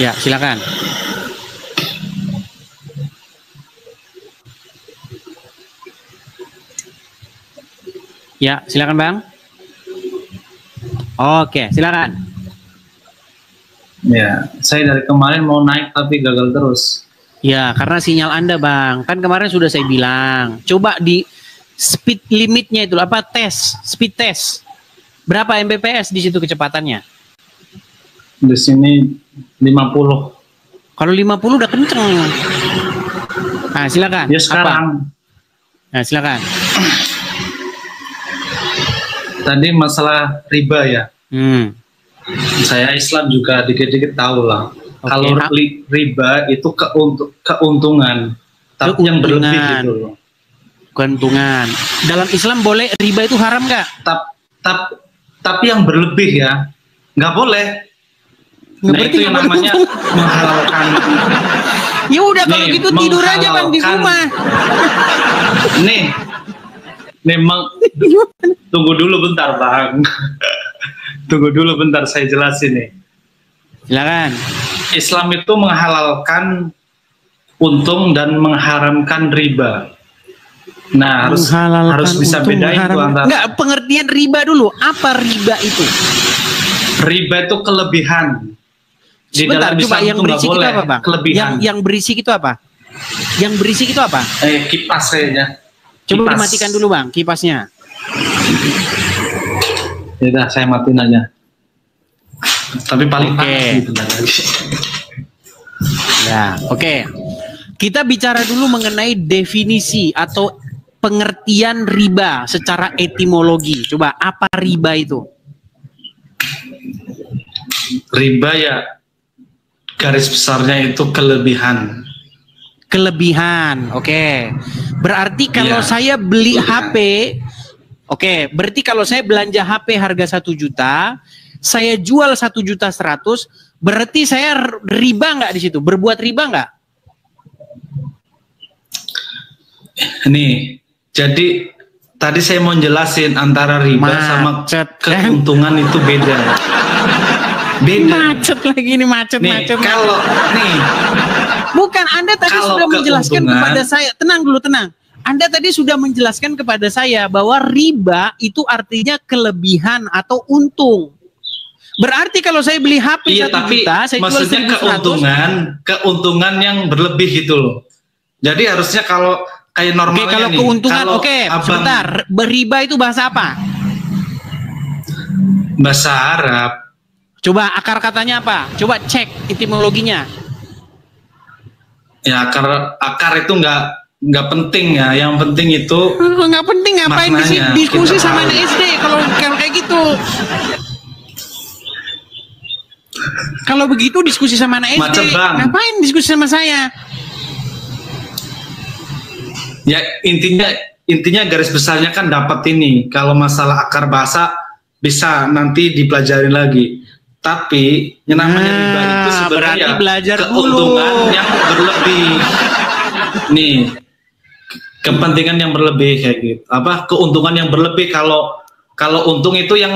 Ya, silakan. Ya, silakan Bang. Oke, silakan. Ya, saya dari kemarin mau naik tapi gagal terus. Ya, karena sinyal Anda Bang. Kan kemarin sudah saya bilang, coba di speed limitnya itu apa speed test. Berapa Mbps di situ kecepatannya? Di sini 50. Kalau 50 udah kenceng. Nah, silakan. Ya sekarang. Apa? Nah, silakan. Tadi masalah riba ya. Saya Islam juga dikit-dikit tahu lah. Okay. Kalau riba itu keuntungan, tapi yang berlebih gitu loh. Keuntungan. Dalam Islam boleh riba itu haram nggak? Tapi yang berlebih ya, nggak boleh. Nah itu yang namanya menghalalkan. Ya udah kalau gitu tidur aja Bang di rumah. Nih memang tunggu dulu bentar Bang. Tunggu dulu bentar saya jelasin nih. Silakan. Islam itu menghalalkan untung dan mengharamkan riba. Nah, harus bisa bedain tuh antara. Enggak, pengertian riba dulu. Apa riba itu? Riba itu kelebihan. Di Sebentar, dalam coba Islam yang berisik itu apa, Bang? Kelebihan. Yang berisik itu apa? Yang berisik itu apa? Kipas kayaknya. Coba dimatikan dulu, Bang, kipasnya. Ya, saya matiin aja. Tapi paling panas gitu lagi. Ya, oke. Kita bicara dulu mengenai definisi atau pengertian riba secara etimologi. Coba apa riba itu? Riba ya garis besarnya itu kelebihan. Kelebihan, oke. Berarti kalau saya beli HP, berarti kalau saya belanja HP harga 1 juta, saya jual 1.100.000, berarti saya riba nggak di situ? Berbuat riba nggak? Nih, jadi tadi saya mau jelasin antara riba sama keuntungan itu beda. Macet lagi nih, macet. Kalau nih, bukan, Anda tadi sudah menjelaskan kepada saya. Tenang dulu, tenang. Anda tadi sudah menjelaskan kepada saya bahwa riba itu artinya kelebihan atau untung. Berarti kalau saya beli HP 1 juta, saya jual 1.100. Keuntungan yang berlebih gitu loh. Jadi harusnya kalau kayak normalnya kalau nih, keuntungan, sebentar. Beriba itu bahasa apa? Bahasa Arab. Coba akar katanya apa? Coba cek etimologinya. Ya akar itu nggak penting ya. Yang penting itu nggak penting, ngapain diskusi sama anak SD kalau kayak gitu. Kalau begitu diskusi sama anak SD, ngapain diskusi sama saya? Ya intinya garis besarnya kan dapat ini. Kalau masalah akar bahasa bisa nanti dipelajari lagi. Tapi yang namanya riba itu sebenarnya keuntungan yang berlebih. Nih, kepentingan yang berlebih kayak gitu. Keuntungan yang berlebih kalau untung itu yang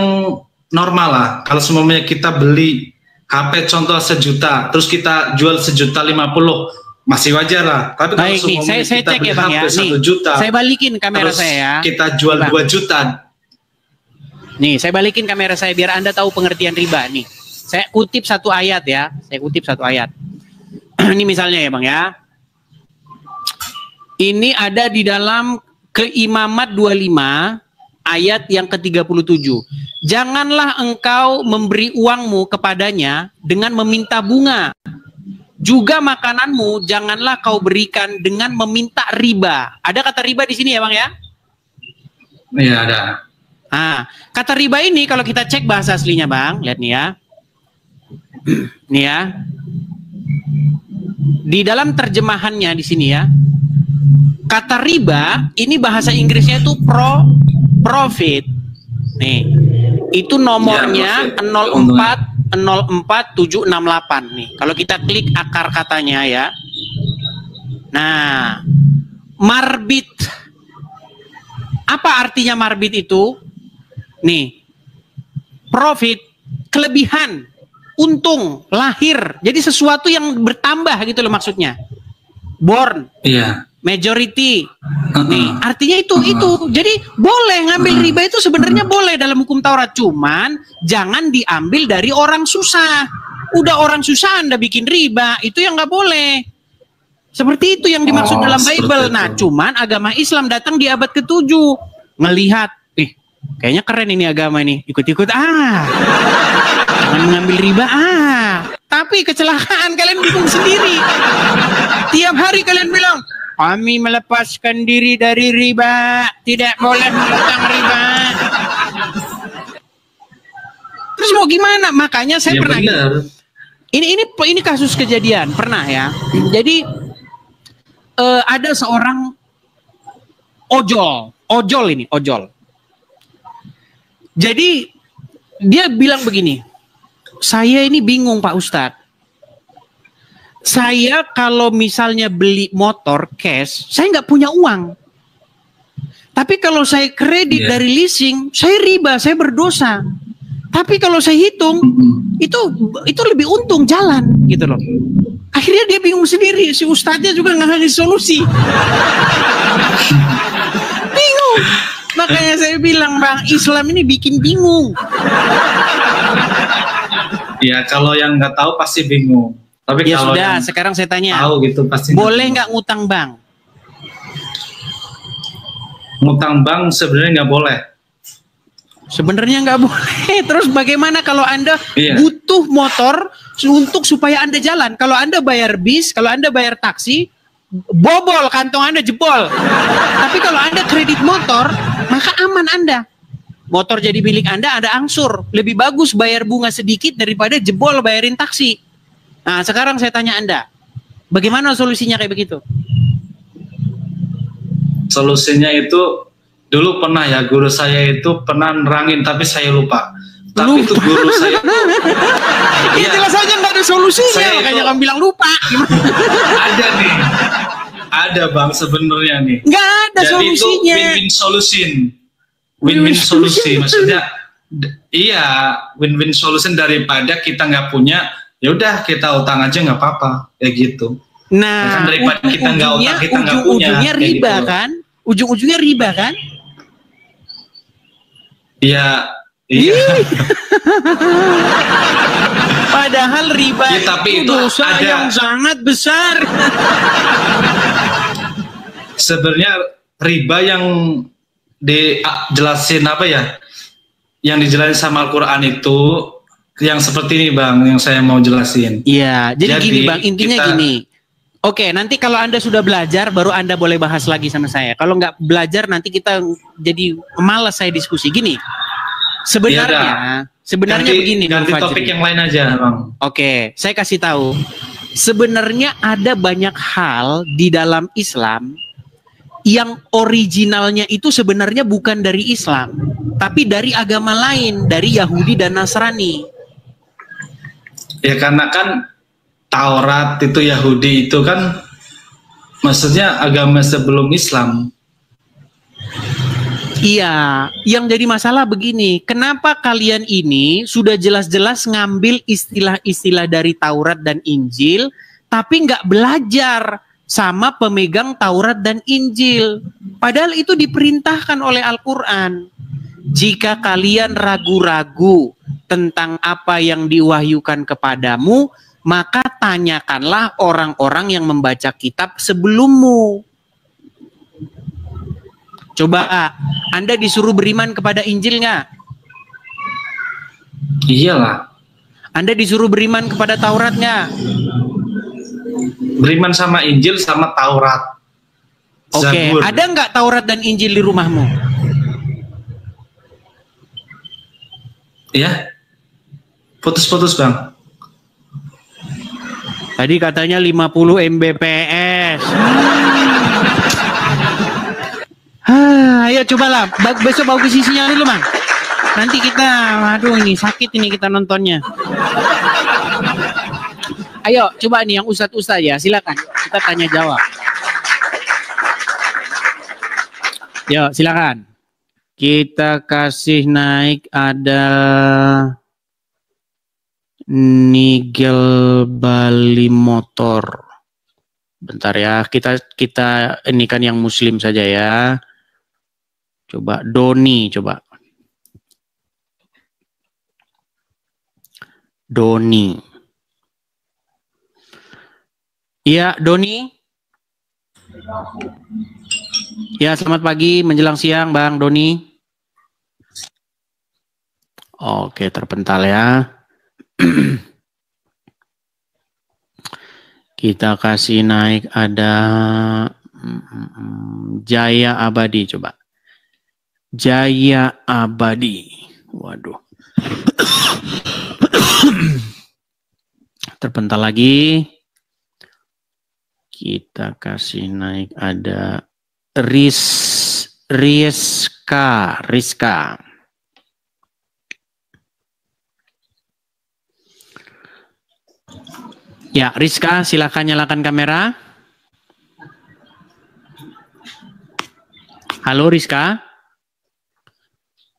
normal lah. Kalau semuanya kita beli HP contoh 1 juta, terus kita jual 1.050.000, masih wajar lah. Tapi kalau semuanya kita beli HP 1 juta, saya balikin kamera saya ya. Kita jual 2 juta. Nih, saya balikin kamera saya biar Anda tahu pengertian riba nih. Saya kutip satu ayat ya. Ini misalnya ya Bang ya. Ini ada di dalam Keimamat 25 ayat yang ke-37. Janganlah engkau memberi uangmu kepadanya dengan meminta bunga. Juga makananmu janganlah kau berikan dengan meminta riba. Ada kata riba di sini ya Bang ya? Iya ada. Kata riba ini kalau kita cek bahasa aslinya Bang, lihat nih ya. Nih ya. Di dalam terjemahannya di sini ya. Kata riba ini bahasa Inggrisnya itu profit. Nih. Itu nomornya 0404768 nih. Kalau kita klik akar katanya ya. Nah, marbit. Apa artinya marbit itu? Nih. Profit, kelebihan. untung, lahir. Jadi sesuatu yang bertambah gitu loh maksudnya. Born. Iya. Majority. Nih, artinya itu. Jadi boleh ngambil riba itu sebenarnya boleh dalam hukum Taurat, cuman jangan diambil dari orang susah. Udah orang susah Anda bikin riba, itu yang nggak boleh. Seperti itu yang dimaksud dalam Bible. Nah, cuman agama Islam datang di abad ke-7, ngelihat, kayaknya keren ini agama ini, ikut-ikut jangan mengambil riba Tapi kecelakaan kalian bingung sendiri. Tiap hari kalian bilang, kami melepaskan diri dari riba, tidak boleh mengutang riba. Terus mau gimana? Makanya saya pernah ini kasus kejadian pernah ya. Jadi ada seorang ojol. Jadi dia bilang begini, saya ini bingung Pak Ustadz. Saya kalau misalnya beli motor cash, saya nggak punya uang. Tapi kalau saya kredit dari leasing, saya riba, saya berdosa. Tapi kalau saya hitung, itu lebih untung jalan gitu loh. Akhirnya dia bingung sendiri, si ustadznya juga nggak ngasih solusi. Bingung. Makanya saya bilang, Bang, Islam ini bikin bingung. Ya kalau yang nggak tahu pasti bingung. Tapi ya kalau sudah, sekarang saya tanya, tahu gitu pasti boleh nggak ngutang bank? Ngutang bank sebenarnya nggak boleh. Sebenarnya nggak boleh. Terus bagaimana kalau Anda butuh motor untuk supaya Anda jalan? Kalau Anda bayar bis, kalau Anda bayar taksi, bobol kantong Anda jebol. Tapi kalau Anda kredit motor, maka aman Anda. Motor jadi milik Anda, ada angsur. Lebih bagus bayar bunga sedikit daripada jebol bayarin taksi. Nah, sekarang saya tanya Anda, bagaimana solusinya kayak begitu? Solusinya itu dulu pernah ya, guru saya itu pernah nerangin, tapi saya lupa. Tapi itu guru saya itu, ya jelas saja nggak ada solusinya, makanya kamu bilang lupa. Ada nih, ada Bang sebenarnya nih. Nggak ada jadi solusinya. Itu win-win solution. Win-win solusi, maksudnya iya win-win solution daripada kita nggak punya. Ya udah kita utang aja nggak apa-apa, kayak gitu. Nah, kan daripada kita nggak utang, kita nggak punya. Ujung-ujungnya riba gitu. Kan? Ujung-ujungnya riba kan? Iya. Padahal riba ya, tapi itu dosa ada yang sangat besar. Sebenarnya riba yang dijelasin apa ya? Yang dijelasin sama Al-Quran itu yang seperti ini Bang, yang saya mau jelasin. Iya, jadi gini Bang, intinya gini. Oke, nanti kalau Anda sudah belajar, baru Anda boleh bahas lagi sama saya. Kalau nggak belajar, nanti kita jadi malas saya diskusi. Gini, sebenarnya begini. Ganti topik yang lain aja Bang. Oke, saya kasih tahu. Sebenarnya ada banyak hal di dalam Islam yang originalnya itu sebenarnya bukan dari Islam, tapi dari agama lain, dari Yahudi dan Nasrani. Ya karena kan Taurat itu Yahudi itu kan maksudnya agama sebelum Islam. Iya, yang jadi masalah begini, kenapa kalian ini sudah jelas-jelas ngambil istilah-istilah dari Taurat dan Injil, tapi nggak belajar sama pemegang Taurat dan Injil. Padahal itu diperintahkan oleh Al-Quran. Jika kalian ragu-ragu tentang apa yang diwahyukan kepadamu, maka tanyakanlah orang-orang yang membaca kitab sebelummu. Coba, Anda disuruh beriman kepada Injil nggak? Iyalah. Anda disuruh beriman kepada Taurat nggak? Beriman sama Injil sama Taurat. Oke, ada nggak Taurat dan Injil di rumahmu? Ya, putus-putus Bang. Tadi katanya 50 Mbps. Ayo cobalah, besok bawa ke sisinya dulu Bang. Nanti kita, aduh ini sakit ini kita nontonnya. Ayo coba nih yang ustadz-ustadz ya, silakan kita tanya jawab. Yo silakan. Kita kasih naik ada Nigel Bali Motor. Bentar ya, kita ini kan yang muslim saja ya. Coba Doni, coba. Doni. Iya, Doni. Ya, selamat pagi menjelang siang Bang Doni. Oke, terpental ya. Kita kasih naik ada Jaya Abadi, coba. Jaya Abadi. Waduh. Terpental lagi. Kita kasih naik ada Rizka. Ya, Rizka, silakan nyalakan kamera. Halo Rizka.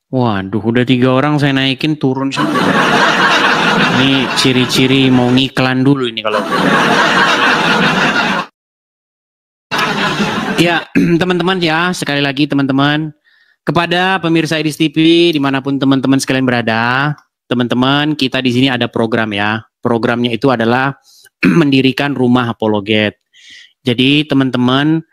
Waduh, udah 3 orang saya naikin turun semua. Ini ciri-ciri mau ngiklan dulu ini kalau. Ya, teman-teman ya, sekali lagi teman-teman, kepada pemirsa Edis TV dimanapun teman-teman sekalian berada, teman-teman kita di sini ada program ya. Programnya itu adalah mendirikan rumah apologet. Jadi teman-teman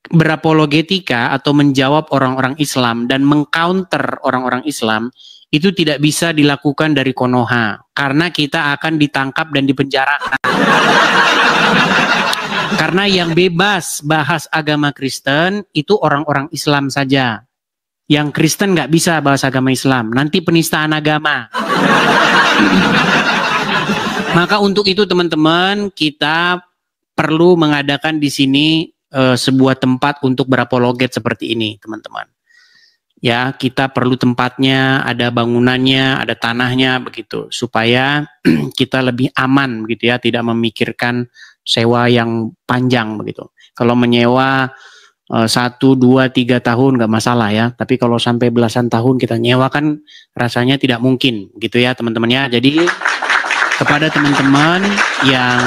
berapologetika atau menjawab orang-orang Islam dan mengcounter orang-orang Islam itu tidak bisa dilakukan dari Konoha karena kita akan ditangkap dan dipenjarakan. Karena yang bebas bahas agama Kristen itu orang-orang Islam saja. Yang Kristen nggak bisa bahas agama Islam, nanti penistaan agama. Maka untuk itu teman-teman kita perlu mengadakan di sini sebuah tempat untuk berapologet seperti ini teman-teman. Ya, kita perlu tempatnya, ada bangunannya, ada tanahnya begitu supaya kita lebih aman begitu ya, tidak memikirkan sewa yang panjang begitu. Kalau menyewa 1, 2, 3 tahun nggak masalah ya, tapi kalau sampai belasan tahun kita nyewa kan rasanya tidak mungkin gitu ya teman-teman ya. Jadi kepada teman-teman yang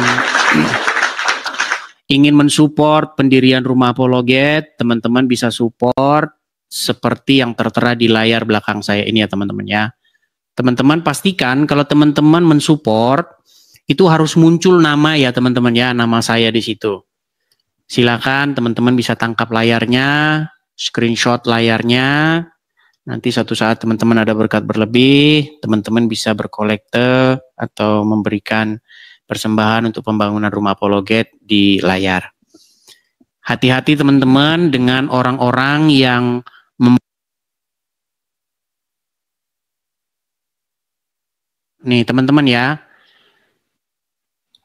ingin mensupport pendirian rumah apologet, teman-teman bisa support seperti yang tertera di layar belakang saya ini ya teman-teman ya. Teman-teman pastikan kalau teman-teman mensupport itu harus muncul nama ya teman-teman ya, nama saya di situ. Silakan teman-teman bisa tangkap layarnya, screenshot layarnya. Nanti suatu saat teman-teman ada berkat berlebih, teman-teman bisa berkolekte atau memberikan persembahan untuk pembangunan rumah apologet di layar. Hati-hati teman-teman dengan orang-orang yang nih teman-teman ya.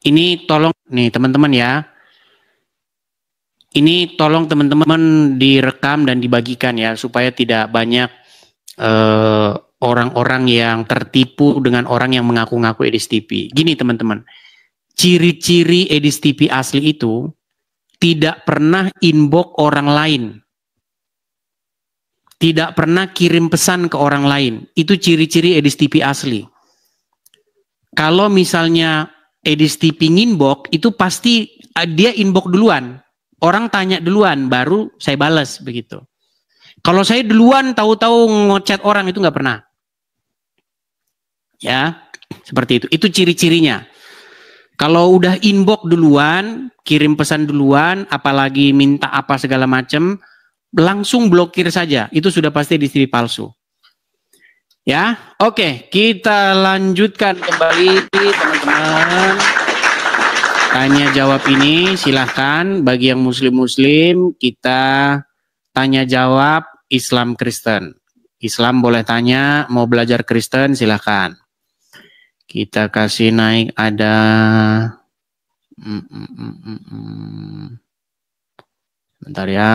Ini tolong nih teman-teman ya. Ini tolong teman-teman direkam dan dibagikan ya supaya tidak banyak orang-orang yang tertipu dengan orang yang mengaku-ngaku Edis TV. Gini teman-teman, ciri-ciri Edis TV asli itu tidak pernah inbox orang lain, tidak pernah kirim pesan ke orang lain. Itu ciri-ciri Edis TV asli. Kalau misalnya Edis TV inbox itu pasti dia inbox duluan, orang tanya duluan, baru saya balas begitu. Kalau saya duluan tahu-tahu ngechat orang itu nggak pernah. Ya, seperti itu. Itu ciri-cirinya. Kalau udah inbox duluan, kirim pesan duluan, apalagi minta apa segala macam, langsung blokir saja. Itu sudah pasti Edis TV palsu. Ya, oke, kita lanjutkan kembali teman-teman. Tanya jawab ini silahkan bagi yang muslim-muslim kita tanya jawab Islam Kristen. Islam boleh tanya, mau belajar Kristen silahkan. Kita kasih naik ada bentar ya.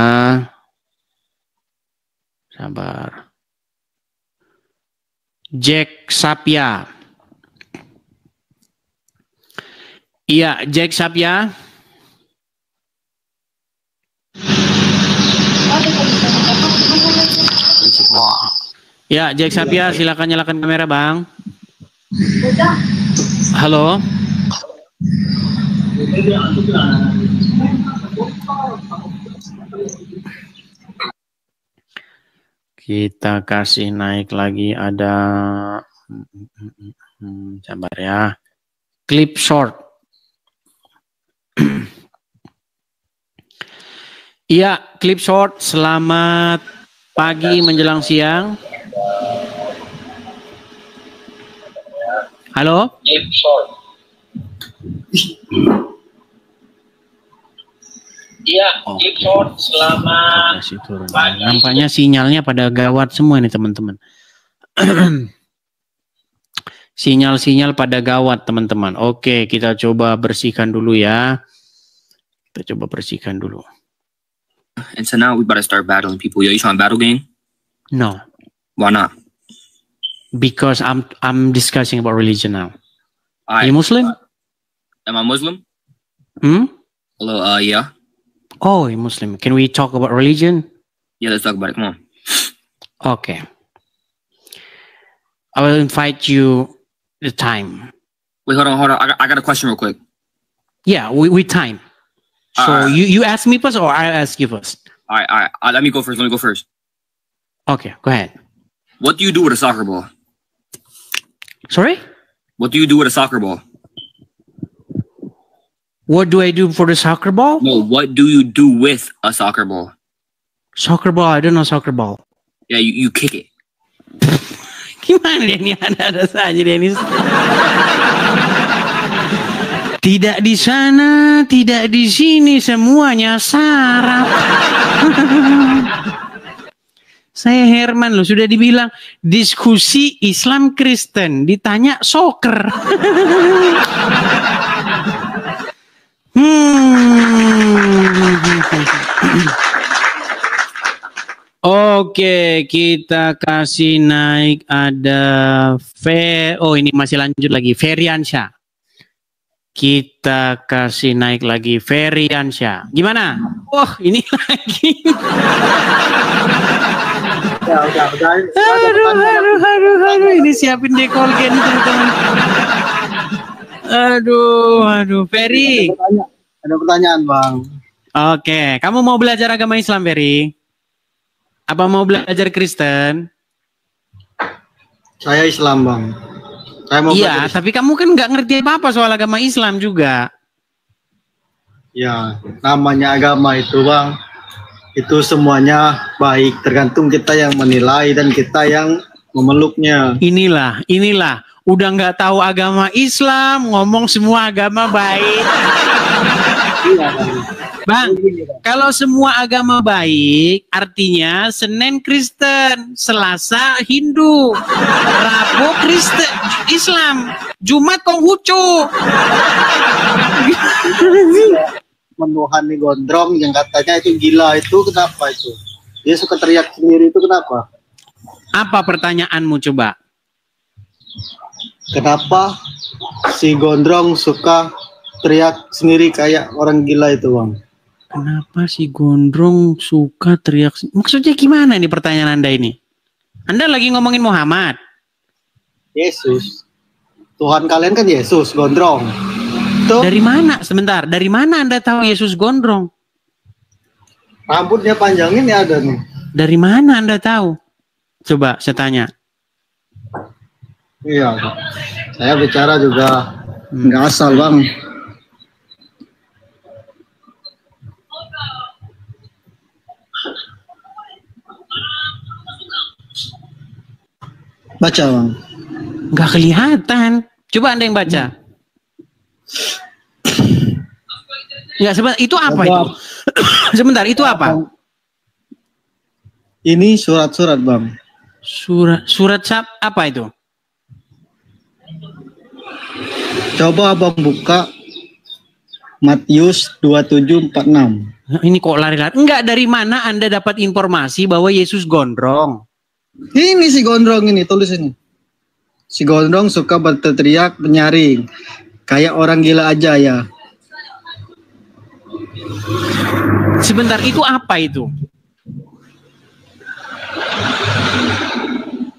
Sabar. Jack Sapia. Iya, Jack Sapia. Ya, Jack Sapia, silakan nyalakan kamera, Bang. Halo. Kita kasih naik lagi, ada sabar ya. Clip short. Iya, clip short. Selamat pagi menjelang siang. Halo. Clip short. Iya, clip short. Selamat pagi. Nampaknya sinyalnya pada gawat semua nih teman-teman. Sinyal-sinyal pada gawat teman-teman. Oke, kita coba bersihkan dulu ya. Kita coba bersihkan dulu. And so now we about to start battling people. Yo, you trying to battle game? No. Why not? Because I'm discussing about religion now. Are you Muslim? Am I Muslim? Hello, yeah. Oh, you're Muslim. Can we talk about religion? Yeah, let's talk about it. Come on. Okay. I will invite you the time. Wait, hold on. I got a question real quick. Yeah, we time. So you ask me first or I ask you first? All right. Let me go first. Okay, go ahead. What do you do with a soccer ball? Sorry? What do you do with a soccer ball? What do I do for the soccer ball? No, what do you do with a soccer ball? Soccer ball, I don't know soccer ball. Yeah, you kick it. Gimana dia ini? Ada saja dia ini. Tidak di sana, tidak di sini, semuanya sarap. Saya Herman loh, sudah dibilang diskusi Islam Kristen, ditanya soccer. Oke, kita kasih naik, ada oh ini masih lanjut lagi, Feriansyah. Kita kasih naik lagi, Feriansyah. Gimana? Oh, ini lagi. Aduh, ini siapin dekolgen teman-teman. Aduh, Ferry. Ada pertanyaan, Bang. Oke, kamu mau belajar agama Islam, Ferry? Apa mau belajar Kristen? Saya Islam, Bang. Saya mau iya, tapi kamu kan nggak ngerti apa-apa soal agama Islam juga. Ya, namanya agama itu, Bang. Itu semuanya baik, tergantung kita yang menilai dan kita yang memeluknya. Inilah. Udah nggak tahu agama Islam, ngomong semua agama baik. Iya, Bang, kalau semua agama baik, artinya Senin Kristen, Selasa Hindu, Rabu Kristen, Islam, Jumat Konghucu. Menuhani gondrong yang katanya itu gila, itu kenapa itu? Dia suka teriak sendiri, itu kenapa? Apa pertanyaanmu coba? Kenapa si gondrong suka teriak sendiri kayak orang gila itu, Bang? Kenapa si gondrong suka teriak? Maksudnya gimana nih pertanyaan Anda ini? Anda lagi ngomongin Muhammad? Yesus. Tuhan kalian kan Yesus, gondrong. Tuh. Dari mana? Sebentar, dari mana Anda tahu Yesus gondrong? Rambutnya panjangin ya ada nih. Dari mana Anda tahu? Coba saya tanya. Iya, saya bicara juga nggak asal, Bang. Baca, Bang. Nggak kelihatan. Coba Anda yang baca. Ya, sebentar. Itu apa itu? Sebentar, itu apa? Ini surat-surat, Bang. Surat apa itu? Coba Abang buka Matius 27:46. Ini kok lari-lari? Enggak, dari mana Anda dapat informasi bahwa Yesus gondrong? Ini si gondrong ini, tulis ini. Si gondrong suka berteriak menyaring. Kayak orang gila aja ya. Sebentar, itu apa itu?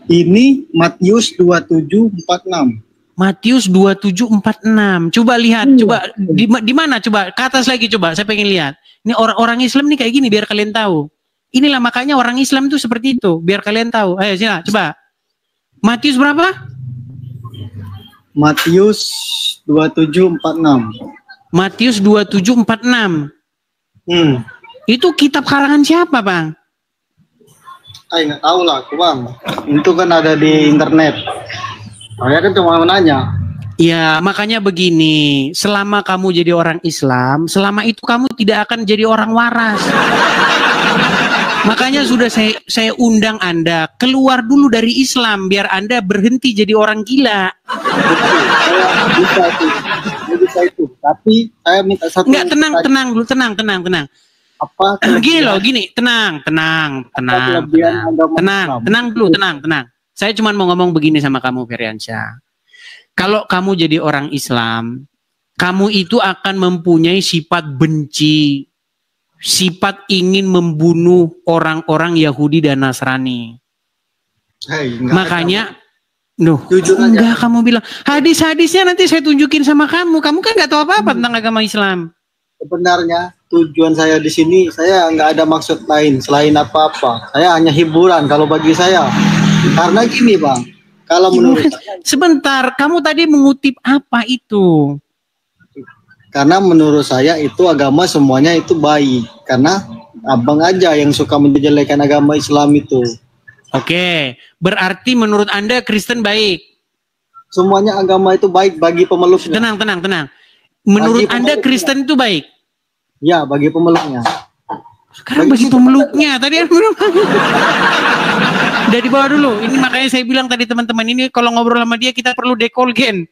Ini Matius 27:46. Matius 27:46. Coba lihat, coba di mana coba? Ke atas lagi coba, saya pengen lihat. Ini orang-orang Islam nih kayak gini biar kalian tahu. Inilah makanya orang Islam tuh seperti itu, biar kalian tahu. Ayo sini, coba. Matius berapa? Matius 27:46. Matius 27:46. Itu kitab karangan siapa, Bang? Nggak tahu lah, Bang. Itu kan ada di internet. Saya kan cuma menanya. Ya, makanya begini, selama kamu jadi orang Islam, selama itu kamu tidak akan jadi orang waras. Makanya sudah saya undang Anda keluar dulu dari Islam biar Anda berhenti jadi orang gila. Bisa itu. Tapi saya minta satu. Enggak, tenang dulu, tenang. Apa? Gini loh, gini, tenang dulu. Saya cuma mau ngomong begini sama kamu, Feriansyah. Kalau kamu jadi orang Islam, kamu itu akan mempunyai sifat benci, sifat ingin membunuh orang-orang Yahudi dan Nasrani. Makanya, enggak kamu bilang, hadis-hadisnya nanti saya tunjukin sama kamu. Kamu kan nggak tahu apa-apa tentang agama Islam. Sebenarnya tujuan saya di sini, saya nggak ada maksud lain selain apa-apa. Saya hanya hiburan kalau bagi saya. Karena gini, Bang, kalau menurut saya, sebentar, kamu tadi mengutip apa itu? Karena menurut saya itu agama semuanya itu baik. Karena abang aja yang suka menjelekkan agama Islam itu. Oke, berarti menurut Anda Kristen baik? Semuanya agama itu baik bagi pemeluknya. Tenang. Menurut Anda Kristen itu baik? Ya, bagi pemeluknya. Sekarang bagi pemeluknya. Tadi belum. Udah di bawah dulu. Ini makanya saya bilang tadi teman-teman ini kalau ngobrol sama dia kita perlu dekolgen.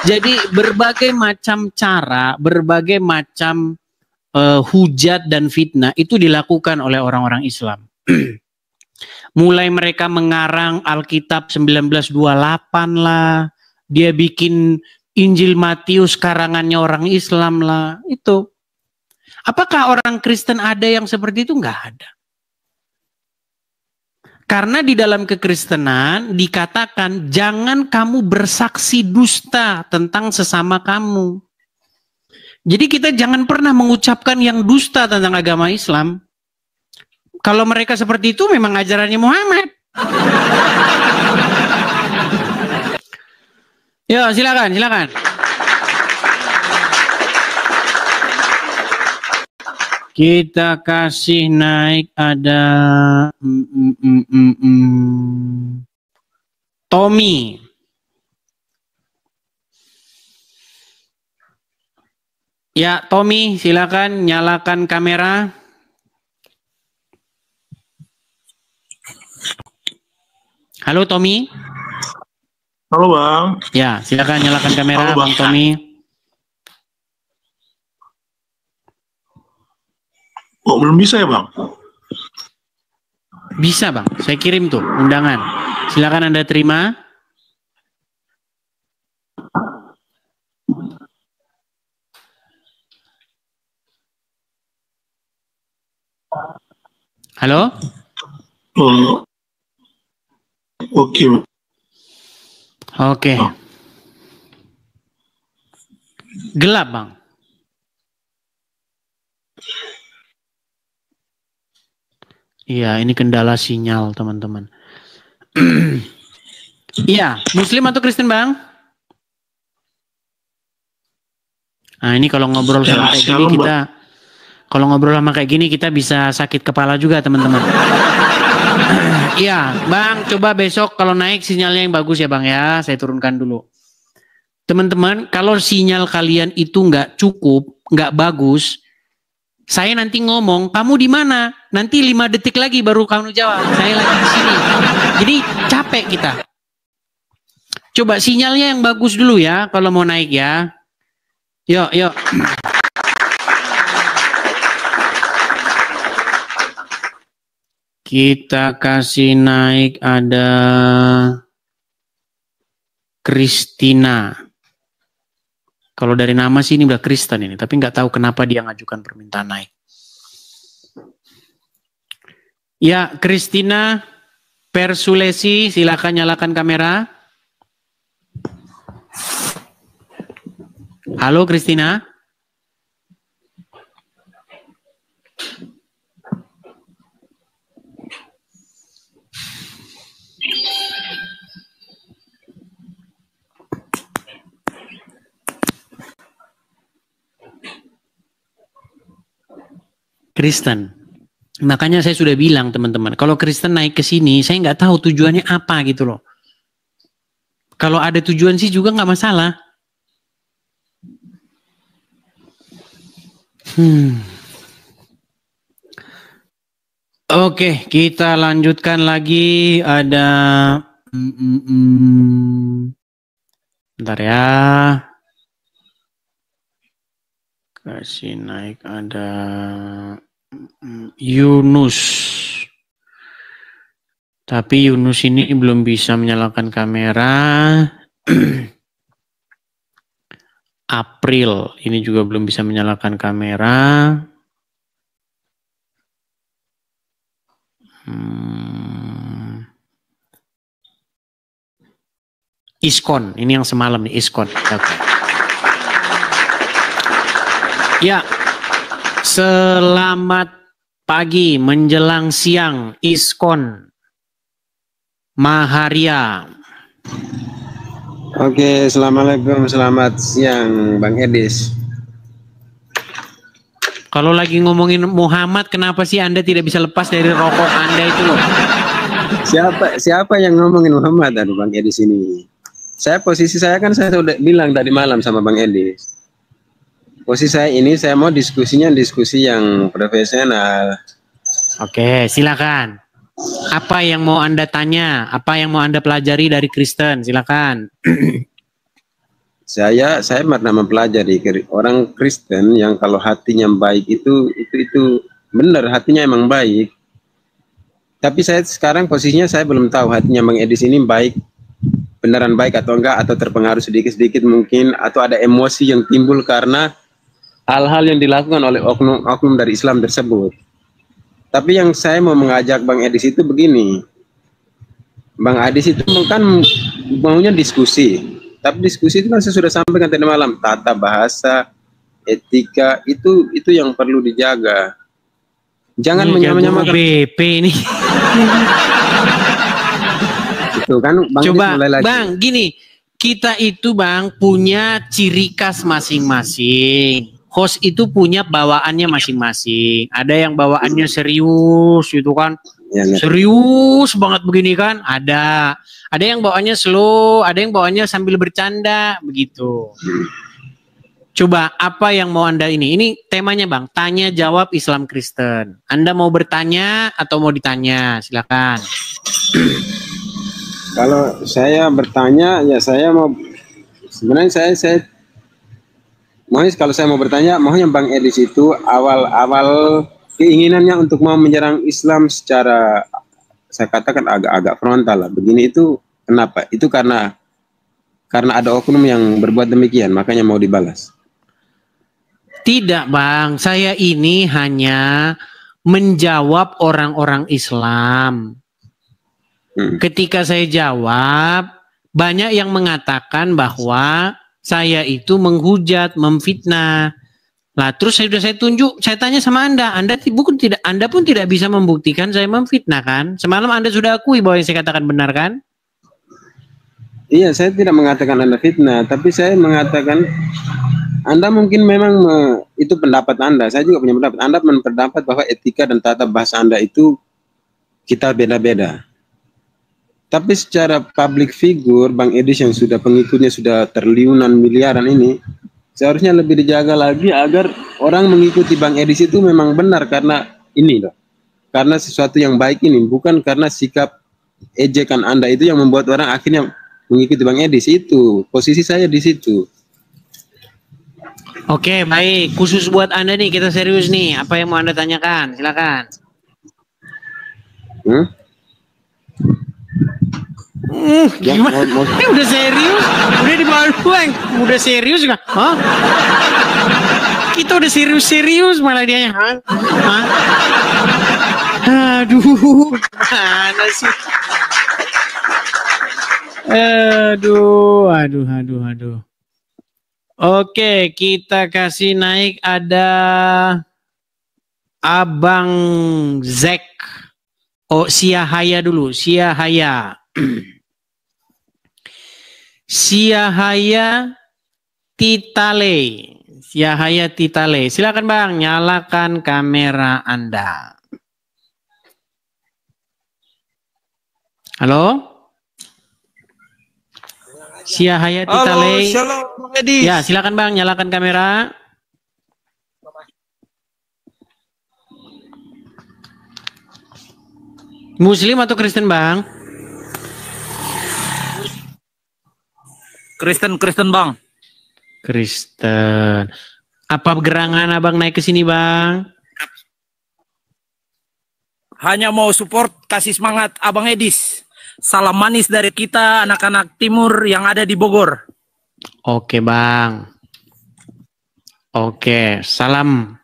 Jadi berbagai macam cara, berbagai macam hujat dan fitnah itu dilakukan oleh orang-orang Islam. Mulai mereka mengarang Alkitab 1928 lah, dia bikin Injil Matius karangannya orang Islam lah, itu. Apakah orang Kristen ada yang seperti itu? Enggak ada. Karena di dalam kekristenan dikatakan jangan kamu bersaksi dusta tentang sesama kamu. Jadi kita jangan pernah mengucapkan yang dusta tentang agama Islam. Kalau mereka seperti itu memang ajarannya Muhammad. Yo, silakan. Kita kasih naik ada Tommy. Ya, Tommy, silakan nyalakan kamera. Halo Tommy. Halo Bang. Ya, silakan nyalakan kamera. Halo, Bang Tommy. Oh, belum bisa ya Bang? Bisa Bang, saya kirim tuh undangan. Silakan Anda terima. Halo? Oh, oke Bang. Oke. Gelap Bang. Iya, ini kendala sinyal teman-teman. Iya, Muslim atau Kristen Bang? Nah ini kalau ngobrol sama kayak gini kita, kalau ngobrol sama kayak gini kita bisa sakit kepala juga teman-teman. Iya, Bang, coba besok kalau naik sinyalnya yang bagus ya Bang ya, saya turunkan dulu. Teman-teman, kalau sinyal kalian itu nggak cukup, nggak bagus, saya nanti ngomong, kamu di mana? Nanti 5 detik lagi baru kamu jawab. Saya lagi di sini. Jadi capek kita. Coba sinyalnya yang bagus dulu ya, kalau mau naik ya. Yuk. Kita kasih naik ada Kristina. Kalau dari nama sih ini udah Kristen ini, tapi nggak tahu kenapa dia ngajukan permintaan naik. Ya, Christina Persulesi, silakan nyalakan kamera. Halo Christina. Kristen. Makanya saya sudah bilang teman-teman, kalau Kristen naik ke sini, saya nggak tahu tujuannya apa gitu loh. Kalau ada tujuan sih juga nggak masalah. Oke, kita lanjutkan lagi. Ada, bentar ya. Kasih naik, ada Yunus. Tapi Yunus ini belum bisa menyalakan kamera. April ini juga belum bisa menyalakan kamera. Iskon, ini yang semalam nih, Iskon. Okay. Ya, selamat pagi menjelang siang, Iskon Maharia. Oke, assalamualaikum, selamat siang, Bang Edis. Kalau lagi ngomongin Muhammad, kenapa sih Anda tidak bisa lepas dari rokok Anda itu loh? Siapa yang ngomongin Muhammad, aduh Bang Edis ini? Posisi saya kan saya sudah bilang tadi malam sama Bang Edis. Posisi saya ini saya mau diskusi yang profesional. Oke, silakan. Apa yang mau Anda tanya? Apa yang mau Anda pelajari dari Kristen? Silakan. Saya pernah mempelajari orang Kristen yang kalau hatinya baik itu benar, hatinya emang baik. Tapi saya sekarang posisinya saya belum tahu hatinya Bang Edis ini baik, beneran baik atau enggak, atau terpengaruh sedikit-sedikit mungkin, atau ada emosi yang timbul karena hal-hal yang dilakukan oleh oknum dari Islam tersebut. Tapi yang saya mau mengajak Bang Edis itu begini. Bang Edis itu kan maunya diskusi. Tapi diskusi itu kan saya sudah sampaikan tadi malam, tata bahasa, etika itu yang perlu dijaga. Jangan menyamakan BP ini. Itu kan Bang. Coba mulai lagi. Bang, gini, kita itu Bang punya ciri khas masing-masing. Host itu punya bawaannya masing-masing. Ada yang bawaannya serius gitu kan. Ya, serius banget begini kan. Ada yang bawaannya slow, ada yang bawaannya sambil bercanda begitu. Coba apa yang mau Anda ini? Ini temanya Bang, tanya jawab Islam Kristen. Anda mau bertanya atau mau ditanya? Silakan. Kalau saya bertanya ya saya mau sebenarnya saya kalau saya mau bertanya, maunya Bang Edis itu awal keinginannya untuk mau menyerang Islam secara saya katakan agak-agak frontal lah. Begini itu kenapa? Itu karena ada oknum yang berbuat demikian, makanya mau dibalas. Tidak Bang, saya ini hanya menjawab orang-orang Islam. Ketika saya jawab, banyak yang mengatakan bahwa saya itu menghujat, memfitnah. Lah terus saya tunjuk, saya tanya sama Anda pun tidak bisa membuktikan saya memfitnah kan? Semalam Anda sudah akui bahwa yang saya katakan benar kan? Iya, saya tidak mengatakan Anda fitnah, tapi saya mengatakan Anda mungkin memang itu pendapat Anda. Saya juga punya pendapat. Anda berpendapat bahwa etika dan tata bahasa Anda itu kita beda-beda. Tapi secara public figure, Bang Edis yang sudah pengikutnya sudah triliunan miliaran ini, seharusnya lebih dijaga lagi agar orang mengikuti Bang Edis itu memang benar karena ini loh. Karena sesuatu yang baik ini, bukan karena sikap ejekan Anda itu yang membuat orang akhirnya mengikuti Bang Edis. Itu posisi saya di situ. Oke, baik. Khusus buat Anda nih, kita serius nih. Apa yang mau Anda tanyakan? Silakan. Gimana? Ini udah serius, udah dimaluin, udah serius juga. Hah? Kita udah serius-serius malah dia. Hah? Aduh, mana sih? Aduh. Oke, kita kasih naik ada Abang Zek. Oh, Siahaya dulu, Siahaya. Siahaya Titale. Siahaya Titale. Silakan Bang, nyalakan kamera Anda. Halo? Siahaya Titale. Halo, shalom Bang Edi. Ya, silakan Bang, nyalakan kamera. Muslim atau Kristen Bang? Kristen Bang. Kristen. Apa gerangan Abang naik ke sini Bang? Hanya mau support, kasih semangat Abang Edis. Salam manis dari kita anak-anak timur yang ada di Bogor. Oke Bang. Oke, salam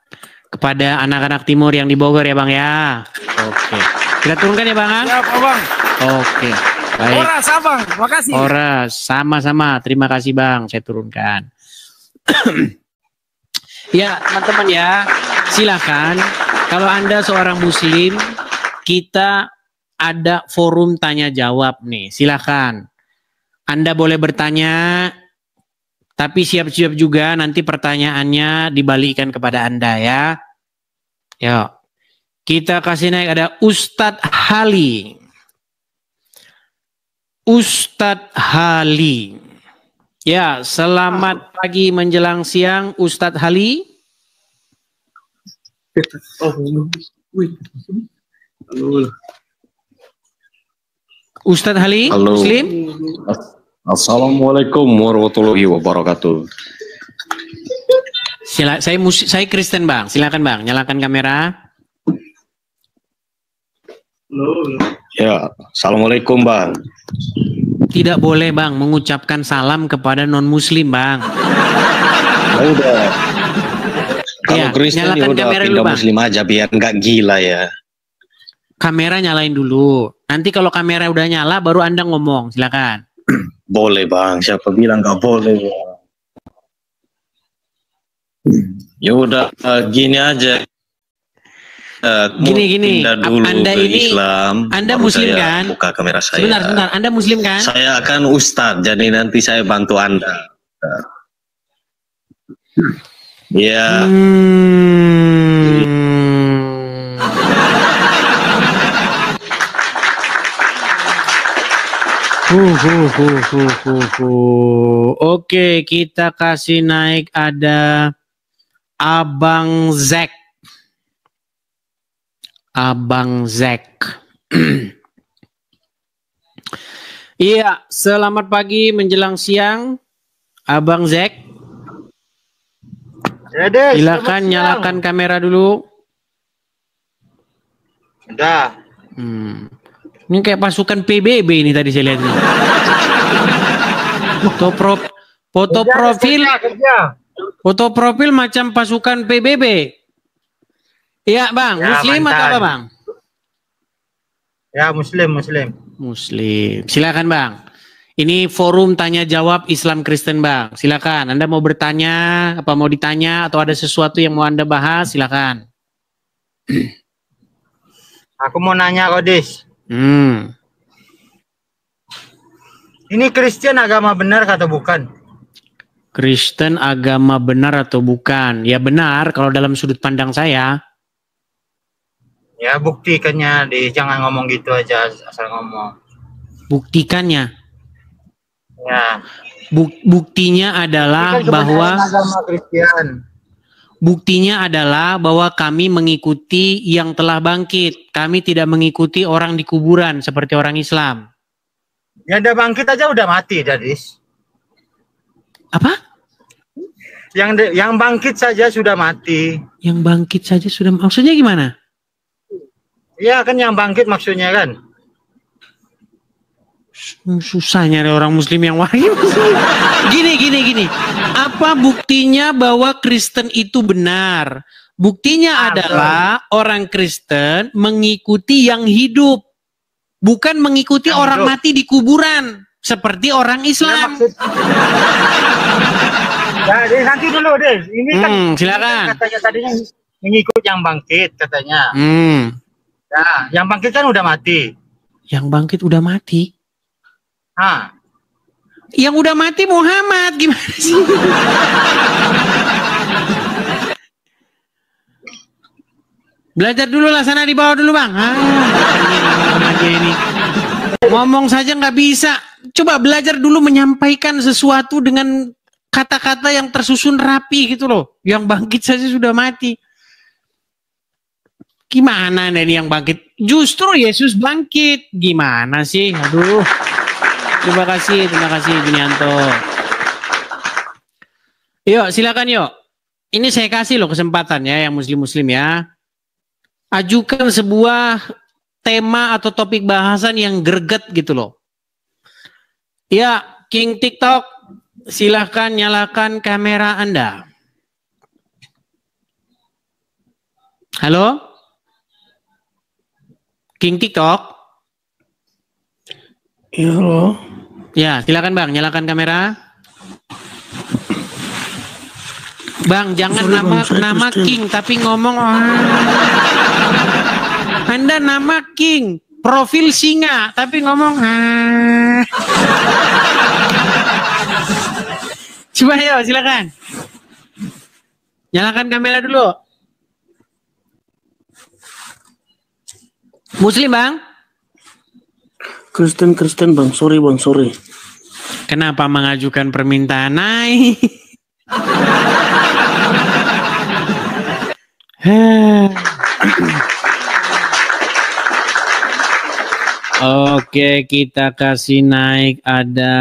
kepada anak-anak timur yang di Bogor ya Bang ya. Oke. Kita turunkan ya Bang. Siap Abang. Oke. Baik. Oras Abang, makasih. Oras, sama-sama. Terima kasih Bang, saya turunkan. Ya teman-teman ya, silakan. Kalau Anda seorang Muslim, kita ada forum tanya jawab nih, silakan. Anda boleh bertanya, tapi siap-siap juga nanti pertanyaannya dibalikkan kepada Anda ya. Yuk, kita kasih naik ada Ustadz Hali. Ustadz Hali. Ya, selamat pagi menjelang siang Ustadz Hali. Ustadz Hali, Halo. Muslim. Assalamualaikum warahmatullahi wabarakatuh. Saya Kristen Bang, silakan Bang, nyalakan kamera. Ya, assalamualaikum Bang. Tidak boleh Bang mengucapkan salam kepada non Muslim Bang. Oh, udah. Kalau Ya, Kristen ya nyalakan udah kamera dulu, pindah Bang. Muslim aja biar nggak gila ya. Kamera nyalain dulu. Nanti kalau kamera udah nyala baru Anda ngomong, silakan. Boleh Bang, siapa bilang nggak boleh? Ya udah gini aja. Gini. Pindah dulu Anda ke ini, Islam. Anda baru Muslim saya kan? Buka kamera saya. Sebentar. Anda Muslim kan? Saya akan Ustadz, jadi nanti saya bantu Anda. Ya. Oke, kita kasih naik ada Abang Zek. Abang Zek. Iya, selamat pagi menjelang siang, Abang Zek. Ya deh, silakan nyalakan kamera dulu. Sudah. Ini kayak pasukan PBB ini tadi saya lihat. Foto profil macam pasukan PBB. Iya Bang, Ya, Muslim mantan. atau apa Bang? Ya Muslim. Muslim. Silakan Bang. Ini forum tanya jawab Islam Kristen Bang. Silakan. Anda mau bertanya, apa mau ditanya atau ada sesuatu yang mau Anda bahas? Silakan. Aku mau nanya Kodis. Ini Kristen agama benar atau bukan? Kristen agama benar atau bukan? Ya benar kalau dalam sudut pandang saya. Ya buktikannya, jangan ngomong gitu aja asal ngomong. Buktikannya. Ya. Buktinya adalah Ini kan bahwa kebenaran agama Kristen. buktinya adalah bahwa kami mengikuti yang telah bangkit. Kami tidak mengikuti orang di kuburan seperti orang Islam. Yang udah bangkit aja udah mati, Dadis. Apa? Yang bangkit saja sudah mati. Yang bangkit saja sudah, maksudnya gimana? Iya kan yang bangkit maksudnya kan. Susah nyari orang Muslim yang wahyu. Gini. Apa buktinya bahwa Kristen itu benar? Buktinya adalah orang Kristen mengikuti yang hidup, bukan mengikuti Yang orang hidup. mati di kuburan seperti orang Islam. Ya, nanti dulu deh. Ini kan silakan. katanya tadinya mengikut yang bangkit katanya. Nah, yang bangkit kan udah mati. Yang bangkit udah mati. Yang udah mati Muhammad, gimana sih? Belajar dulu lah, sana di bawah dulu bang. Ini. Ngomong saja nggak bisa. Coba belajar dulu menyampaikan sesuatu dengan kata-kata yang tersusun rapi gitu loh. Yang bangkit saja sudah mati. Gimana nih yang bangkit? Justru Yesus bangkit. Gimana sih? Aduh. Terima kasih Junianto. Yuk silakan yuk. Ini saya kasih loh kesempatan ya yang muslim-muslim ya. Ajukan sebuah tema atau topik bahasan yang greget gitu loh. Ya, King TikTok, silahkan nyalakan kamera Anda. Halo? King TikTok? Iya, halo. Ya, silakan Bang, nyalakan kamera. Bang, jangan nama King tapi ngomong Anda nama King, profil singa tapi ngomong Coba yuk, silakan. Nyalakan kamera dulu. Muslim, Bang? Kristen Bang, sorry Bang, sorry. Kenapa mengajukan permintaan naik? Oke, kita kasih naik ada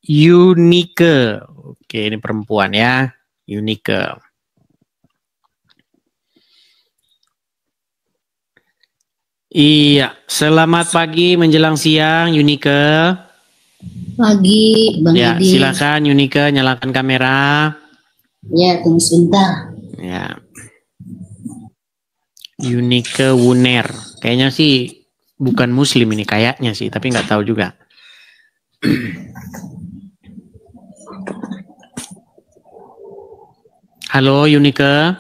Unique. Oke, ini perempuan ya, Unique. Iya, selamat pagi menjelang siang Unique. Pagi, Bang Ya, Edi. silakan Unique nyalakan kamera. Ya, tunggu sebentar. Ya. Unique Wuner. Kayaknya sih bukan muslim ini kayaknya sih, tapi nggak tahu juga. Halo Unique.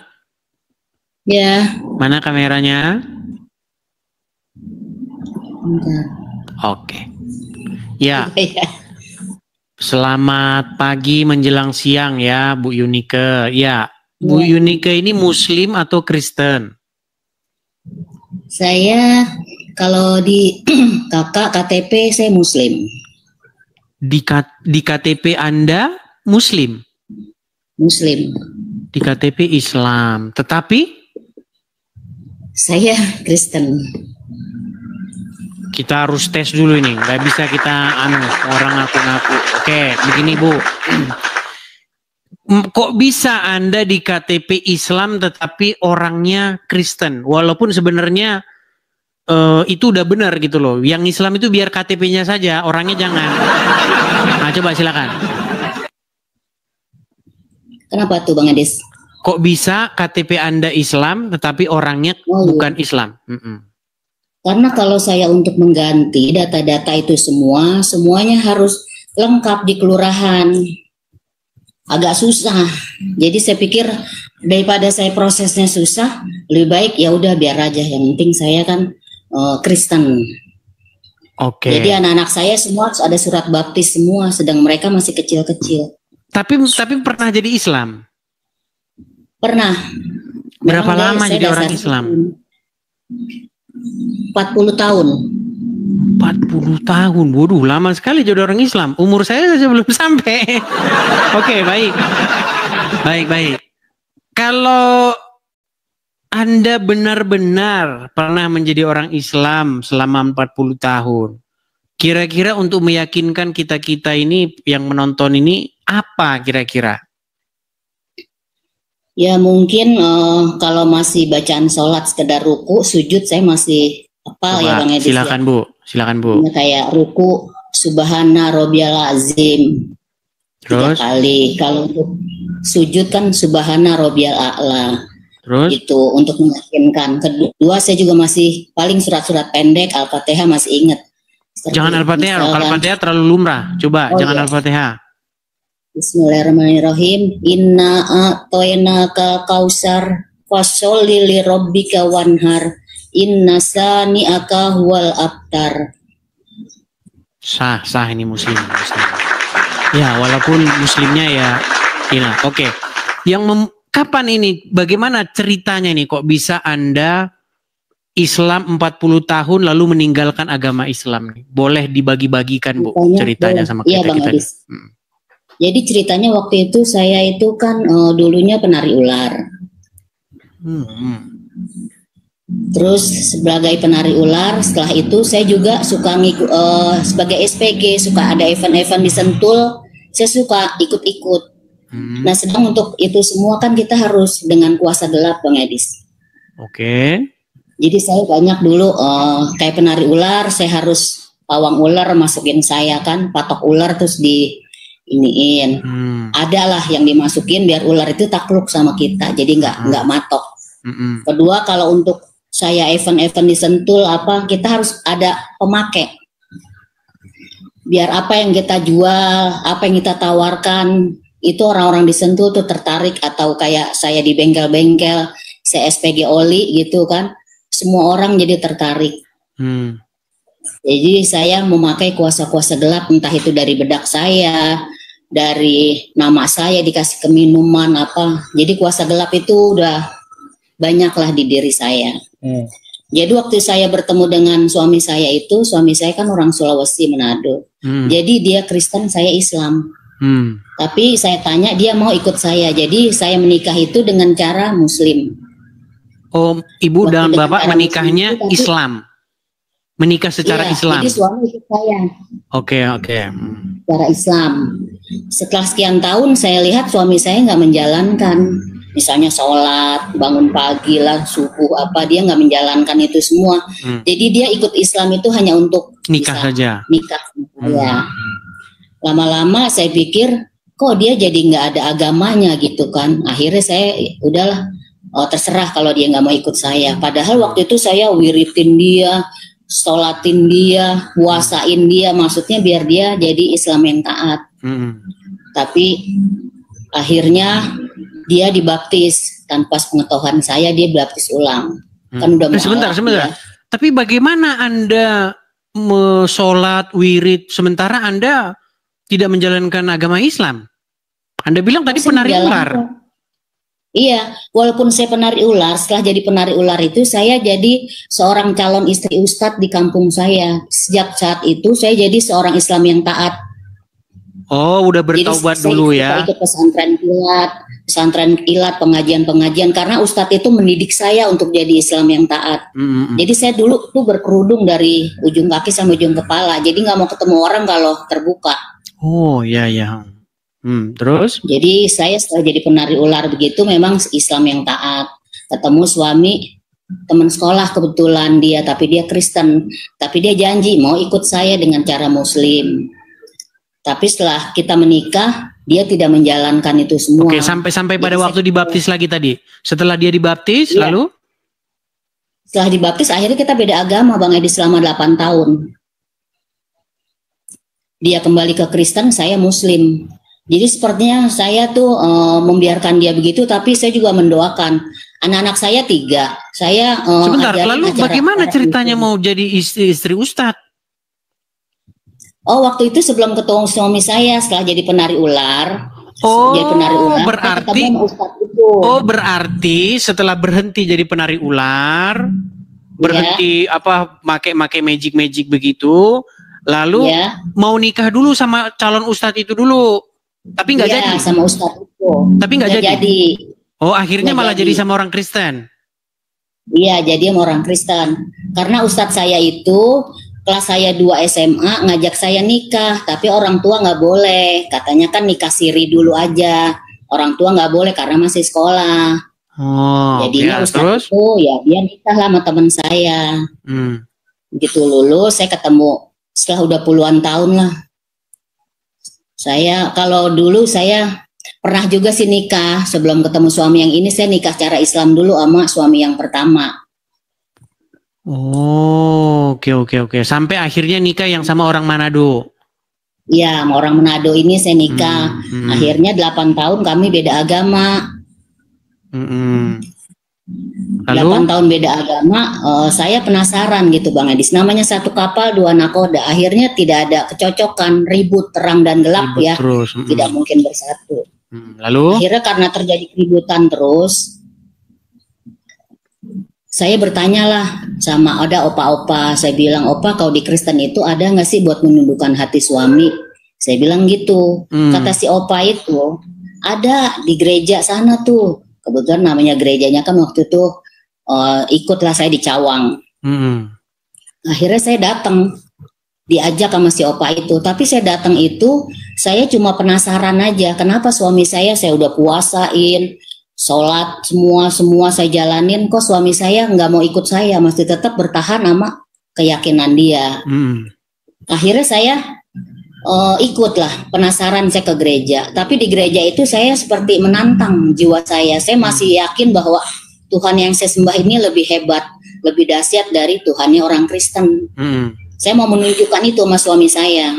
Ya. Mana kameranya? Bentar. Oke. Ya. Selamat pagi menjelang siang ya Bu Unique. Ya, Bu Unique ini muslim atau Kristen? Saya kalau di kakak KTP saya muslim. Di KTP Anda muslim? Muslim. Di KTP Islam. Tetapi? Saya Kristen. Kita harus tes dulu ini. Nggak bisa kita orang ngaku-ngaku. Oke, begini Bu. Kok bisa Anda di KTP Islam tetapi orangnya Kristen? Walaupun sebenarnya itu udah benar gitu loh. Yang Islam itu biar KTP-nya saja, orangnya jangan. Nah, coba silakan. Kenapa tuh Bang Adis? Kok bisa KTP Anda Islam tetapi orangnya bukan Islam? Karena kalau saya untuk mengganti data-data itu semuanya harus lengkap di kelurahan. Agak susah. Jadi saya pikir daripada saya prosesnya susah, lebih baik ya udah biar aja. Yang penting saya kan Kristen. Oke. Jadi anak-anak saya semua ada surat baptis semua, sedang mereka masih kecil-kecil. Tapi pernah jadi Islam? Pernah. Berapa Memang lama saya jadi orang dasar Islam? 40 tahun. 40 tahun, waduh lama sekali jadi orang Islam. Umur saya saja belum sampai. Oke, baik. Baik. Kalau Anda benar-benar pernah menjadi orang Islam selama 40 tahun, kira-kira untuk meyakinkan kita-kita ini yang menonton ini, apa kira-kira? Ya mungkin kalau masih bacaan sholat sekedar ruku, sujud saya masih apa ya Bang Edi. Silakan Bu, silakan Bu. Kayak ruku subhana robbiyal azim 3 kali. Kalau untuk sujud kan subhana robbiyal a'la. Terus? Itu untuk meyakinkan. Kedua, saya juga masih paling surat-surat pendek, Al-Fatihah masih ingat. Jangan Al-Fatihah, kalau Al-Fatihah terlalu lumrah. Coba, jangan Al-Fatihah. Bismillahirrahmanirrahim. Inna a'toinaka kausar fasholli li rabbika wanhar. Inna sani'aka huwal abtar. Sah ini muslim. Ya, walaupun muslimnya ya Ina. Oke. Kapan ini, bagaimana ceritanya ini kok bisa Anda Islam 40 tahun lalu meninggalkan agama Islam? Boleh dibagi-bagikan, Bu, ceritanya sama kita. Iya, Bang Adis. Jadi ceritanya waktu itu saya itu kan dulunya penari ular. Terus sebagai penari ular, setelah itu saya juga suka sebagai SPG, suka ada event-event di Sentul, saya suka ikut-ikut. Nah, sedang untuk itu semua kan kita harus dengan kuasa gelap, Bang Edis. Oke. Jadi saya banyak dulu kayak penari ular, saya harus pawang ular masukin saya kan, patok ular terus iniin. Adalah yang dimasukin biar ular itu takluk sama kita, jadi nggak matok. Kedua, kalau untuk saya event-event di Sentul kita harus ada pemakai. Biar apa yang kita jual, apa yang kita tawarkan, itu orang-orang di Sentul tuh tertarik, atau kayak saya di bengkel-bengkel, saya SPG oli gitu kan, semua orang jadi tertarik. Jadi saya memakai kuasa-kuasa gelap, entah itu dari bedak saya, dari nama saya dikasih ke minuman jadi kuasa gelap itu udah banyaklah di diri saya. Jadi waktu saya bertemu dengan suami saya kan orang Sulawesi Manado. Jadi dia Kristen, saya Islam. Tapi saya tanya, dia mau ikut saya. Jadi saya menikah itu dengan cara Muslim. Oh, Ibu dan Bapak menikahnya Muslim, Islam? Menikah secara Islam? Jadi suami ikut saya. Oke. Secara Islam. Setelah sekian tahun saya lihat suami saya nggak menjalankan. Misalnya sholat, bangun pagi lah, subuh dia nggak menjalankan itu semua. Jadi dia ikut Islam itu hanya untuk nikah saja. Nikah saya. Lama-lama saya pikir kok dia jadi nggak ada agamanya gitu kan. Akhirnya saya udahlah, terserah kalau dia nggak mau ikut saya. Padahal waktu itu saya wiritin dia, sholatin dia, puasain dia, maksudnya biar dia jadi Islam yang taat. Tapi akhirnya dia dibaptis tanpa pengetahuan saya, dia dibaptis ulang. Kan udah sebentar. Tapi bagaimana Anda sholat, wirid, sementara Anda tidak menjalankan agama Islam? Anda bilang tadi penari ular. Iya, walaupun saya penari ular, setelah jadi penari ular itu saya jadi seorang calon istri ustadz di kampung saya. Sejak saat itu saya jadi seorang Islam yang taat. Oh, udah bertaubat dulu ya? Saya ikut pesantren kilat, pengajian-pengajian, karena ustadz itu mendidik saya untuk jadi Islam yang taat. Jadi saya dulu tuh berkerudung dari ujung kaki sampai ujung kepala, jadi nggak mau ketemu orang kalau terbuka. Oh iya. Terus? Jadi saya setelah jadi penari ular begitu memang Islam yang taat. Ketemu suami, teman sekolah kebetulan dia, tapi dia Kristen. Tapi dia janji mau ikut saya dengan cara Muslim. Tapi setelah kita menikah, dia tidak menjalankan itu semua. Oke, sampai pada waktu dibaptis lagi tadi. Setelah dia dibaptis, lalu? Setelah dibaptis, akhirnya kita beda agama, Bang Edi, selama 8 tahun. Dia kembali ke Kristen, saya Muslim. Jadi sepertinya saya tuh membiarkan dia begitu, tapi saya juga mendoakan. Anak-anak saya 3. Saya sebentar, lalu bagaimana ceritanya mau jadi istri Ustadz? Oh, waktu itu sebelum ketemu suami saya, setelah jadi penari ular. Jadi penari ular. Berarti setelah berhenti jadi penari ular, berhenti make magic begitu, lalu mau nikah dulu sama calon ustadz itu dulu. Tapi nggak jadi. Sama ustadz itu. Tapi nggak jadi. Oh, akhirnya malah jadi sama orang Kristen. Iya, jadi sama orang Kristen. Karena ustadz saya itu kelas saya 2 SMA ngajak saya nikah, tapi orang tua nggak boleh. Katanya kan nikah siri dulu aja. Orang tua nggak boleh karena masih sekolah. Jadinya ustadz itu dia nikah lah sama teman saya. Begitu lulus saya ketemu setelah udah puluhan tahun lah. Saya kalau dulu saya Pernah juga sih nikah sebelum ketemu suami yang ini, saya nikah cara Islam dulu sama suami yang pertama. Oh, oke. Sampai akhirnya nikah yang sama orang Manado. Iya, sama orang Manado ini saya nikah. Akhirnya 8 tahun kami beda agama. Lalu? 8 tahun beda agama, saya penasaran gitu Bang Edis. Namanya satu kapal, 2 nakoda. Akhirnya tidak ada kecocokan, ribut terang dan gelap Ribut ya. terus. Tidak mungkin bersatu. Lalu? Akhirnya karena terjadi keributan terus, saya bertanyalah sama ada opa-opa. Saya bilang, opa kalau di Kristen itu ada nggak sih buat menundukkan hati suami? Saya bilang gitu. Kata si opa itu, ada di gereja sana tuh. Kebetulan namanya gerejanya kan waktu itu ikutlah saya di Cawang. Akhirnya saya datang, diajak sama si opa itu. Tapi saya datang itu, saya cuma penasaran aja. Kenapa suami saya udah puasain, sholat semua saya jalanin, kok suami saya nggak mau ikut saya, masih tetap bertahan sama keyakinan dia. Akhirnya saya ikutlah, penasaran saya ke gereja. Tapi di gereja itu saya seperti menantang jiwa saya. Saya masih yakin bahwa Tuhan yang saya sembah ini lebih hebat, lebih dahsyat dari Tuhannya orang Kristen. Saya mau menunjukkan itu sama suami saya.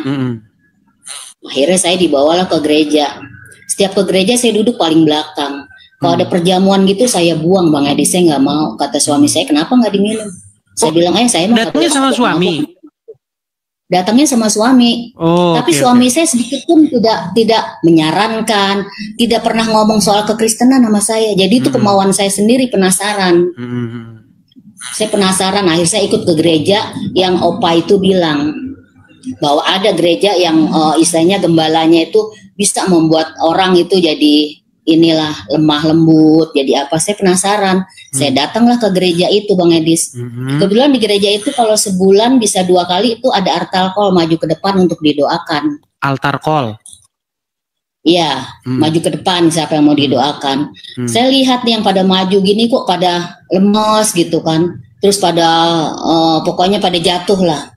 Akhirnya saya dibawalah ke gereja. Setiap ke gereja saya duduk paling belakang. Kalau ada perjamuan gitu saya buang Bang Edi, saya nggak mau. Kata suami saya, kenapa nggak diminum? Saya bilang, saya mau. Datangnya sama suami? Datangnya sama suami. Tapi suami saya sedikit pun tidak menyarankan, tidak pernah ngomong soal kekristenan sama saya. Jadi itu kemauan saya sendiri, penasaran. Saya penasaran, akhirnya saya ikut ke gereja yang opa itu bilang bahwa ada gereja yang istilahnya gembalanya itu bisa membuat orang itu jadi inilah lemah lembut, jadi apa, saya penasaran. Saya datanglah ke gereja itu Bang Edis. Kebetulan di gereja itu kalau sebulan bisa 2 kali itu ada altar call maju ke depan untuk didoakan. Altar call? Iya, maju ke depan siapa yang mau didoakan. Saya lihat nih yang pada maju gini kok pada lemes gitu kan. Terus pada pokoknya pada jatuh lah.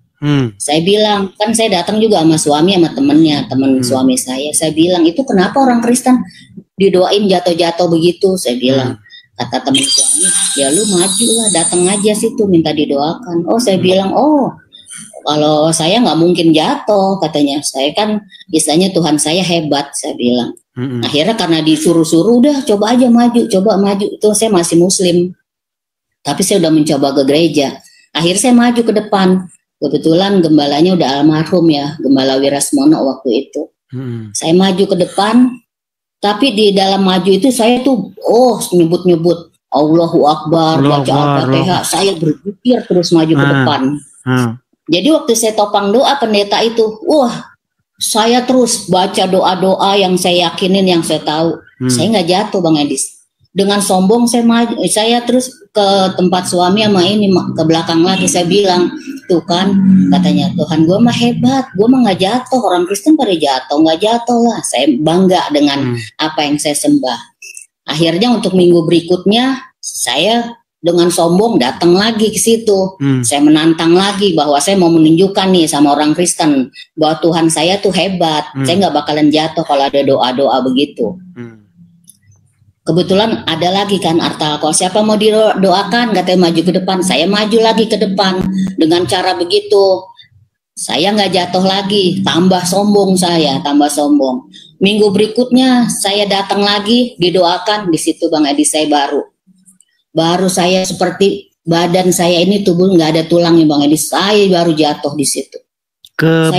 Saya bilang, kan saya datang juga sama suami sama temennya, teman suami saya. Saya bilang, itu kenapa orang Kristen didoain jatuh-jatuh begitu? Saya bilang, kata teman suami, ya lu maju lah, datang aja situ minta didoakan. Oh, saya bilang, kalau saya nggak mungkin jatuh, katanya. Saya kan istilahnya Tuhan saya hebat, saya bilang. Akhirnya karena disuruh-suruh, udah coba aja maju, coba maju. Itu saya masih Muslim, tapi saya udah mencoba ke gereja. Akhirnya saya maju ke depan. Kebetulan gembalanya udah almarhum ya, Gembala Wirasmono waktu itu. Saya maju ke depan, tapi di dalam maju itu saya tuh nyebut-nyebut Allahu Akbar, baca Al-Fatihah. Saya berpikir terus maju ke depan. Jadi waktu saya topang doa pendeta itu, saya terus baca doa-doa yang saya yakinin, yang saya tahu. Saya nggak jatuh Bang Edis. Dengan sombong saya maju, saya terus ke tempat suami sama ini ke belakang lagi. Saya bilang, tuh kan, katanya Tuhan gue mah hebat, gue mah nggak jatuh. Orang Kristen pada jatuh, nggak jatuh lah. Saya bangga dengan apa yang saya sembah. Akhirnya untuk minggu berikutnya saya dengan sombong datang lagi ke situ. Saya menantang lagi bahwa saya mau menunjukkan nih sama orang Kristen bahwa Tuhan saya tuh hebat. Saya nggak bakalan jatuh kalau ada doa-doa begitu. Kebetulan ada lagi kan altar call, siapa mau didoakan, katanya maju ke depan. Saya maju lagi ke depan dengan cara begitu. Saya nggak jatuh lagi, tambah sombong saya, tambah sombong. Minggu berikutnya saya datang lagi didoakan, di situ Bang Edi saya baru saya seperti badan saya ini tubuh nggak ada tulangnya Bang Edi, saya baru jatuh di situ. Ke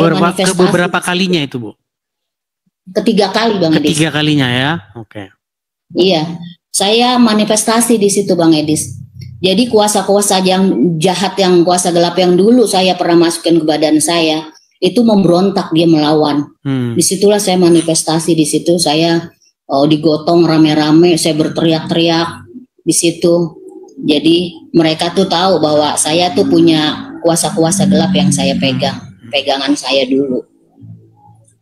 beberapa kalinya itu Bu? Ketiga kali Bang Edi. Ketiga kalinya ya, oke. Iya, saya manifestasi di situ Bang Edis. Jadi kuasa-kuasa yang jahat, yang kuasa gelap yang dulu saya pernah masukin ke badan saya, itu memberontak, dia melawan. Disitulah saya manifestasi, di situ saya digotong rame-rame, saya berteriak-teriak di situ. Jadi mereka tuh tahu bahwa saya tuh punya kuasa-kuasa gelap yang saya pegangan saya dulu.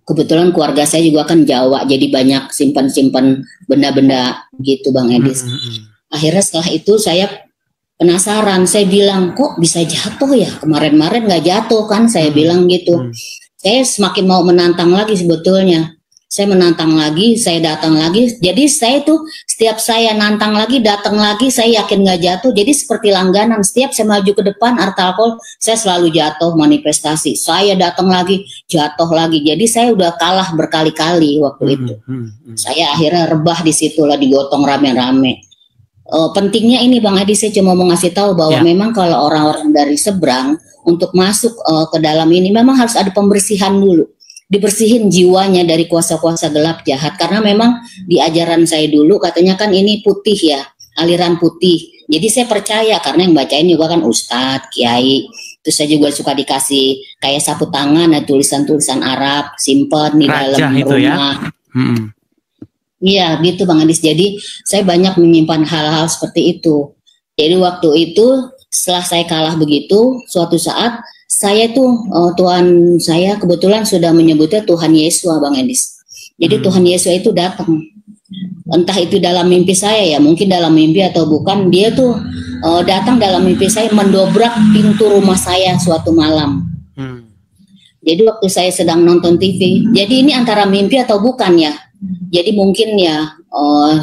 Kebetulan keluarga saya juga kan Jawa, jadi banyak simpan-simpan benda-benda gitu Bang Edis. Akhirnya setelah itu saya penasaran, saya bilang kok bisa jatuh ya, kemarin-kemarin nggak jatuh kan, saya bilang gitu. Saya semakin mau menantang lagi sebetulnya. Saya menantang lagi, saya datang lagi. Jadi saya tuh setiap saya nantang lagi, datang lagi, saya yakin nggak jatuh. Jadi seperti langganan. Setiap saya maju ke depan Arta Alkohol, saya selalu jatuh manifestasi. Saya datang lagi, jatuh lagi. Jadi saya udah kalah berkali-kali waktu itu. Saya akhirnya rebah di situ lah, digotong rame-rame. Pentingnya ini Bang Edi, saya cuma mau ngasih tahu bahwa memang kalau orang-orang dari seberang untuk masuk ke dalam ini memang harus ada pembersihan dulu. Dibersihin jiwanya dari kuasa-kuasa gelap jahat, karena memang di ajaran saya dulu katanya kan ini putih ya, aliran putih. Jadi saya percaya karena yang bacain juga kan ustadz, kiai. Terus saya juga suka dikasih kayak sapu tangan, ada tulisan-tulisan Arab, simpen di dalam itu rumah. Ya? Iya gitu Bang Adis. Jadi saya banyak menyimpan hal-hal seperti itu. Jadi waktu itu setelah saya kalah begitu, suatu saat saya tuh Tuhan saya kebetulan sudah menyebutnya Tuhan Yesua Bang Edis. Jadi Tuhan Yesua itu datang. Entah itu dalam mimpi saya ya, mungkin dalam mimpi atau bukan, dia tuh datang dalam mimpi saya, mendobrak pintu rumah saya suatu malam. Jadi waktu saya sedang nonton TV, jadi ini antara mimpi atau bukan ya. Jadi mungkin ya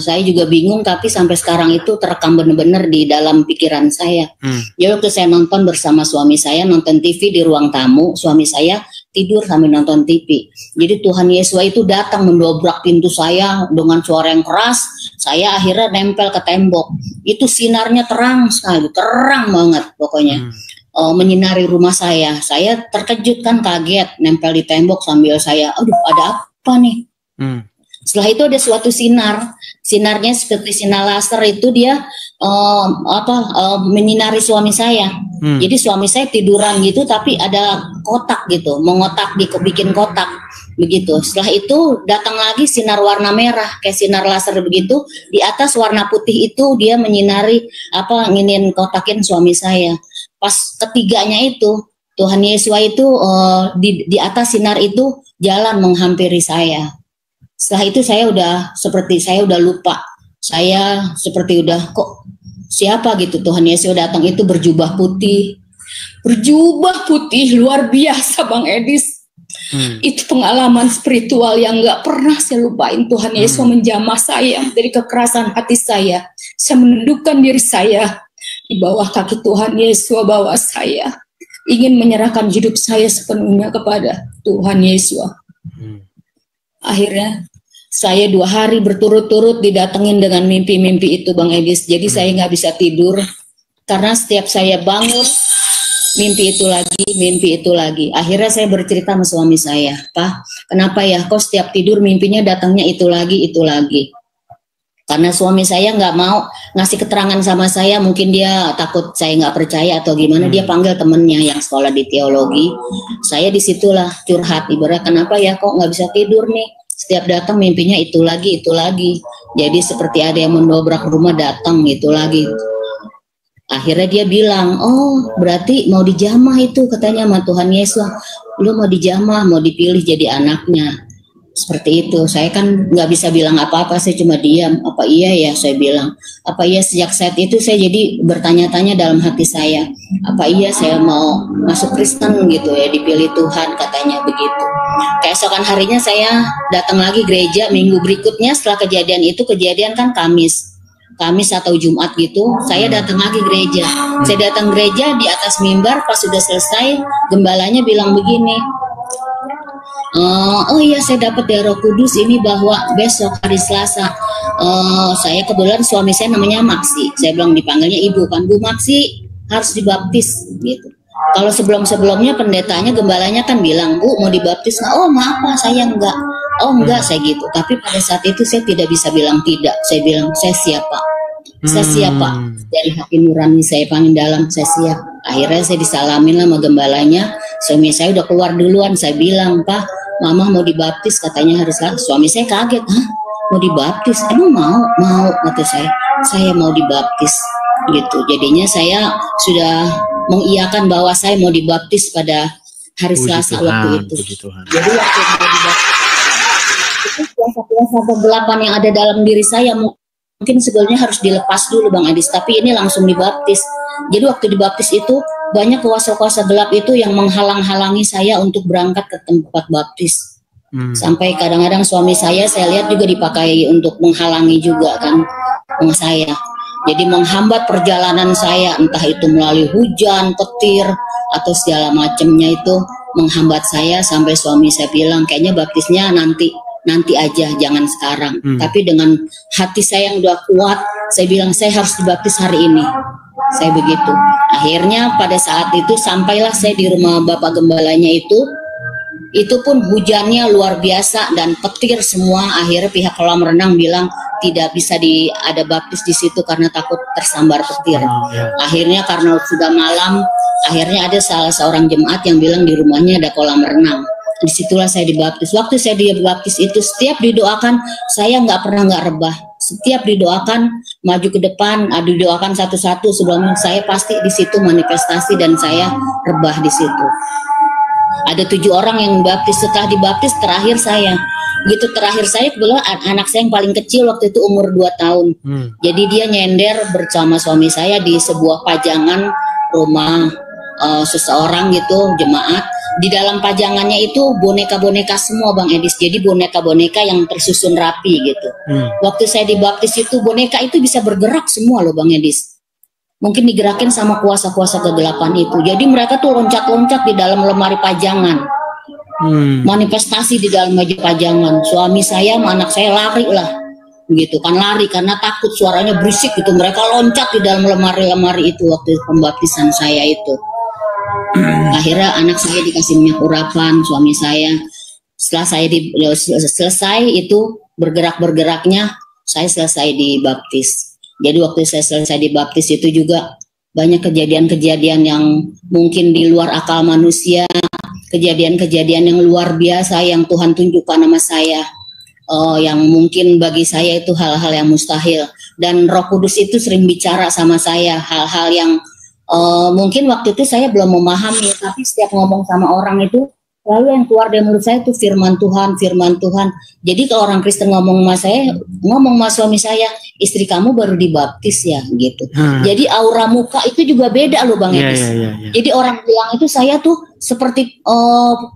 saya juga bingung, tapi sampai sekarang itu terekam benar-benar di dalam pikiran saya. Jadi waktu saya nonton bersama suami saya, nonton TV di ruang tamu, suami saya tidur sambil nonton TV. Jadi Tuhan Yesus itu datang mendobrak pintu saya dengan suara yang keras. Saya akhirnya nempel ke tembok. Itu sinarnya terang sekali, terang banget pokoknya. Menyinari rumah saya. Saya terkejut kan, kaget, nempel di tembok sambil saya, aduh ada apa nih? Setelah itu ada suatu sinar, sinarnya seperti sinar laser itu dia menyinari suami saya. Jadi suami saya tiduran gitu, tapi ada kotak gitu, mengotak, bikin kotak begitu. Setelah itu datang lagi sinar warna merah, kayak sinar laser begitu. Di atas warna putih itu dia menyinari nginin kotakin suami saya. Pas ketiganya itu Tuhan Yesus itu di atas sinar itu jalan menghampiri saya. Setelah itu saya udah lupa. Saya seperti udah kok siapa gitu. Tuhan Yesus datang itu berjubah putih. Berjubah putih luar biasa Bang Edis. Itu pengalaman spiritual yang gak pernah saya lupain. Tuhan Yesus menjamah saya dari kekerasan hati saya. Saya menundukkan diri saya di bawah kaki Tuhan Yesus, bawa saya ingin menyerahkan hidup saya sepenuhnya kepada Tuhan Yesus. Akhirnya saya 2 hari berturut-turut didatengin dengan mimpi-mimpi itu Bang Edis. Jadi saya nggak bisa tidur karena setiap saya bangun mimpi itu lagi. Akhirnya saya bercerita sama suami saya, Pak, kenapa ya kok setiap tidur mimpinya datangnya itu lagi. Karena suami saya nggak mau ngasih keterangan sama saya, mungkin dia takut saya nggak percaya atau gimana. Dia panggil temennya yang sekolah di teologi. Saya disitulah curhat, ibarat kenapa ya kok nggak bisa tidur nih. Setiap datang mimpinya itu lagi. Jadi seperti ada yang mendobrak rumah, datang itu lagi. Akhirnya dia bilang, oh berarti mau dijamah itu katanya sama Tuhan Yesus. Lu mau dijamah, mau dipilih jadi anaknya. Seperti itu. Saya kan nggak bisa bilang apa-apa, saya cuma diam. Apa iya ya, saya bilang. Apa iya sejak saat itu saya jadi bertanya-tanya dalam hati saya. Apa iya saya mau masuk Kristen gitu ya, dipilih Tuhan katanya begitu. Keesokan harinya saya datang lagi gereja minggu berikutnya setelah kejadian kan Kamis atau Jumat gitu, saya datang lagi gereja. Saya datang gereja di atas mimbar, pas sudah selesai gembalanya bilang begini, oh iya saya dapat dari Roh Kudus ini bahwa besok hari Selasa saya kebetulan suami saya namanya Maksi, saya bilang dipanggilnya ibu kan, Bu Maksi harus dibaptis gitu. Kalau sebelumnya pendetanya gembalanya kan bilang, Bu mau dibaptis nggak? Oh maaf Pak, saya enggak. Oh enggak, saya gitu. Tapi pada saat itu saya tidak bisa bilang tidak. Saya bilang saya siap Pak. Saya siap Pak. Dari hati nurani saya panggil dalam, saya siap. Akhirnya saya disalamin lah sama gembalanya. Suami saya udah keluar duluan. Saya bilang, Pak, Mama mau dibaptis katanya harus lah. Suami saya kaget, hah? Mau dibaptis? Emang mau kata saya mau dibaptis gitu. Jadinya saya sudah mengiyakan bahwa saya mau dibaptis pada hari Selasa waktu itu. Jadi waktu mau dibaptis itu kuasa-kuasa kegelapan yang ada dalam diri saya mungkin sebetulnya harus dilepas dulu Bang Adis, tapi ini langsung dibaptis. Jadi waktu dibaptis itu banyak kuasa-kuasa gelap itu yang menghalang-halangi saya untuk berangkat ke tempat baptis. Sampai kadang-kadang suami saya lihat juga dipakai untuk menghalangi juga kan saya. Jadi menghambat perjalanan saya, entah itu melalui hujan, petir, atau segala macamnya itu menghambat saya sampai suami saya bilang kayaknya baptisnya nanti aja, jangan sekarang. Tapi dengan hati saya yang udah kuat, saya bilang saya harus dibaptis hari ini. Saya begitu. Akhirnya pada saat itu sampailah saya di rumah Bapak Gembalanya itu pun hujannya luar biasa dan petir semua. Akhirnya pihak kolam renang bilang tidak bisa ada baptis di situ karena takut tersambar petir. Akhirnya karena sudah malam, akhirnya ada salah seorang jemaat yang bilang di rumahnya ada kolam renang. Disitulah saya dibaptis. Waktu saya dibaptis itu setiap didoakan saya nggak rebah. Setiap didoakan maju ke depan, didoakan satu-satu sebelumnya saya pasti di situ manifestasi dan saya rebah di situ. Ada 7 orang yang baptis, setelah dibaptis terakhir saya. Begitu terakhir saya kebetulan anak saya yang paling kecil waktu itu umur 2 tahun. Jadi dia nyender bersama suami saya di sebuah pajangan rumah seseorang gitu, jemaat. Di dalam pajangannya itu boneka-boneka semua Bang Edis. Jadi boneka-boneka yang tersusun rapi gitu. Waktu saya dibaptis itu boneka itu bisa bergerak semua loh Bang Edis. Mungkin digerakin sama kuasa-kuasa kegelapan itu. Jadi mereka tuh loncat-loncat di dalam lemari pajangan. Manifestasi di dalam meja pajangan. Suami saya sama anak saya lari lah. Gitu kan, lari karena takut suaranya berisik gitu. Mereka loncat di dalam lemari-lemari itu waktu pembaptisan saya itu. Akhirnya anak saya dikasih minyak urapan, suami saya. Setelah saya selesai itu bergerak-bergeraknya, saya selesai dibaptis. Jadi waktu saya selesai dibaptis itu juga banyak kejadian-kejadian yang mungkin di luar akal manusia, kejadian-kejadian yang luar biasa yang Tuhan tunjukkan sama saya, yang mungkin bagi saya itu hal-hal yang mustahil. Dan Roh Kudus itu sering bicara sama saya hal-hal yang mungkin waktu itu saya belum memahami, tapi setiap ngomong sama orang itu lalu yang keluar dari mulut saya itu firman Tuhan, firman Tuhan. Jadi kalau orang Kristen ngomong sama saya, ngomong sama suami saya, istri kamu baru dibaptis ya gitu. Jadi aura muka itu juga beda loh Bang Edis. Jadi orang bilang itu saya tuh seperti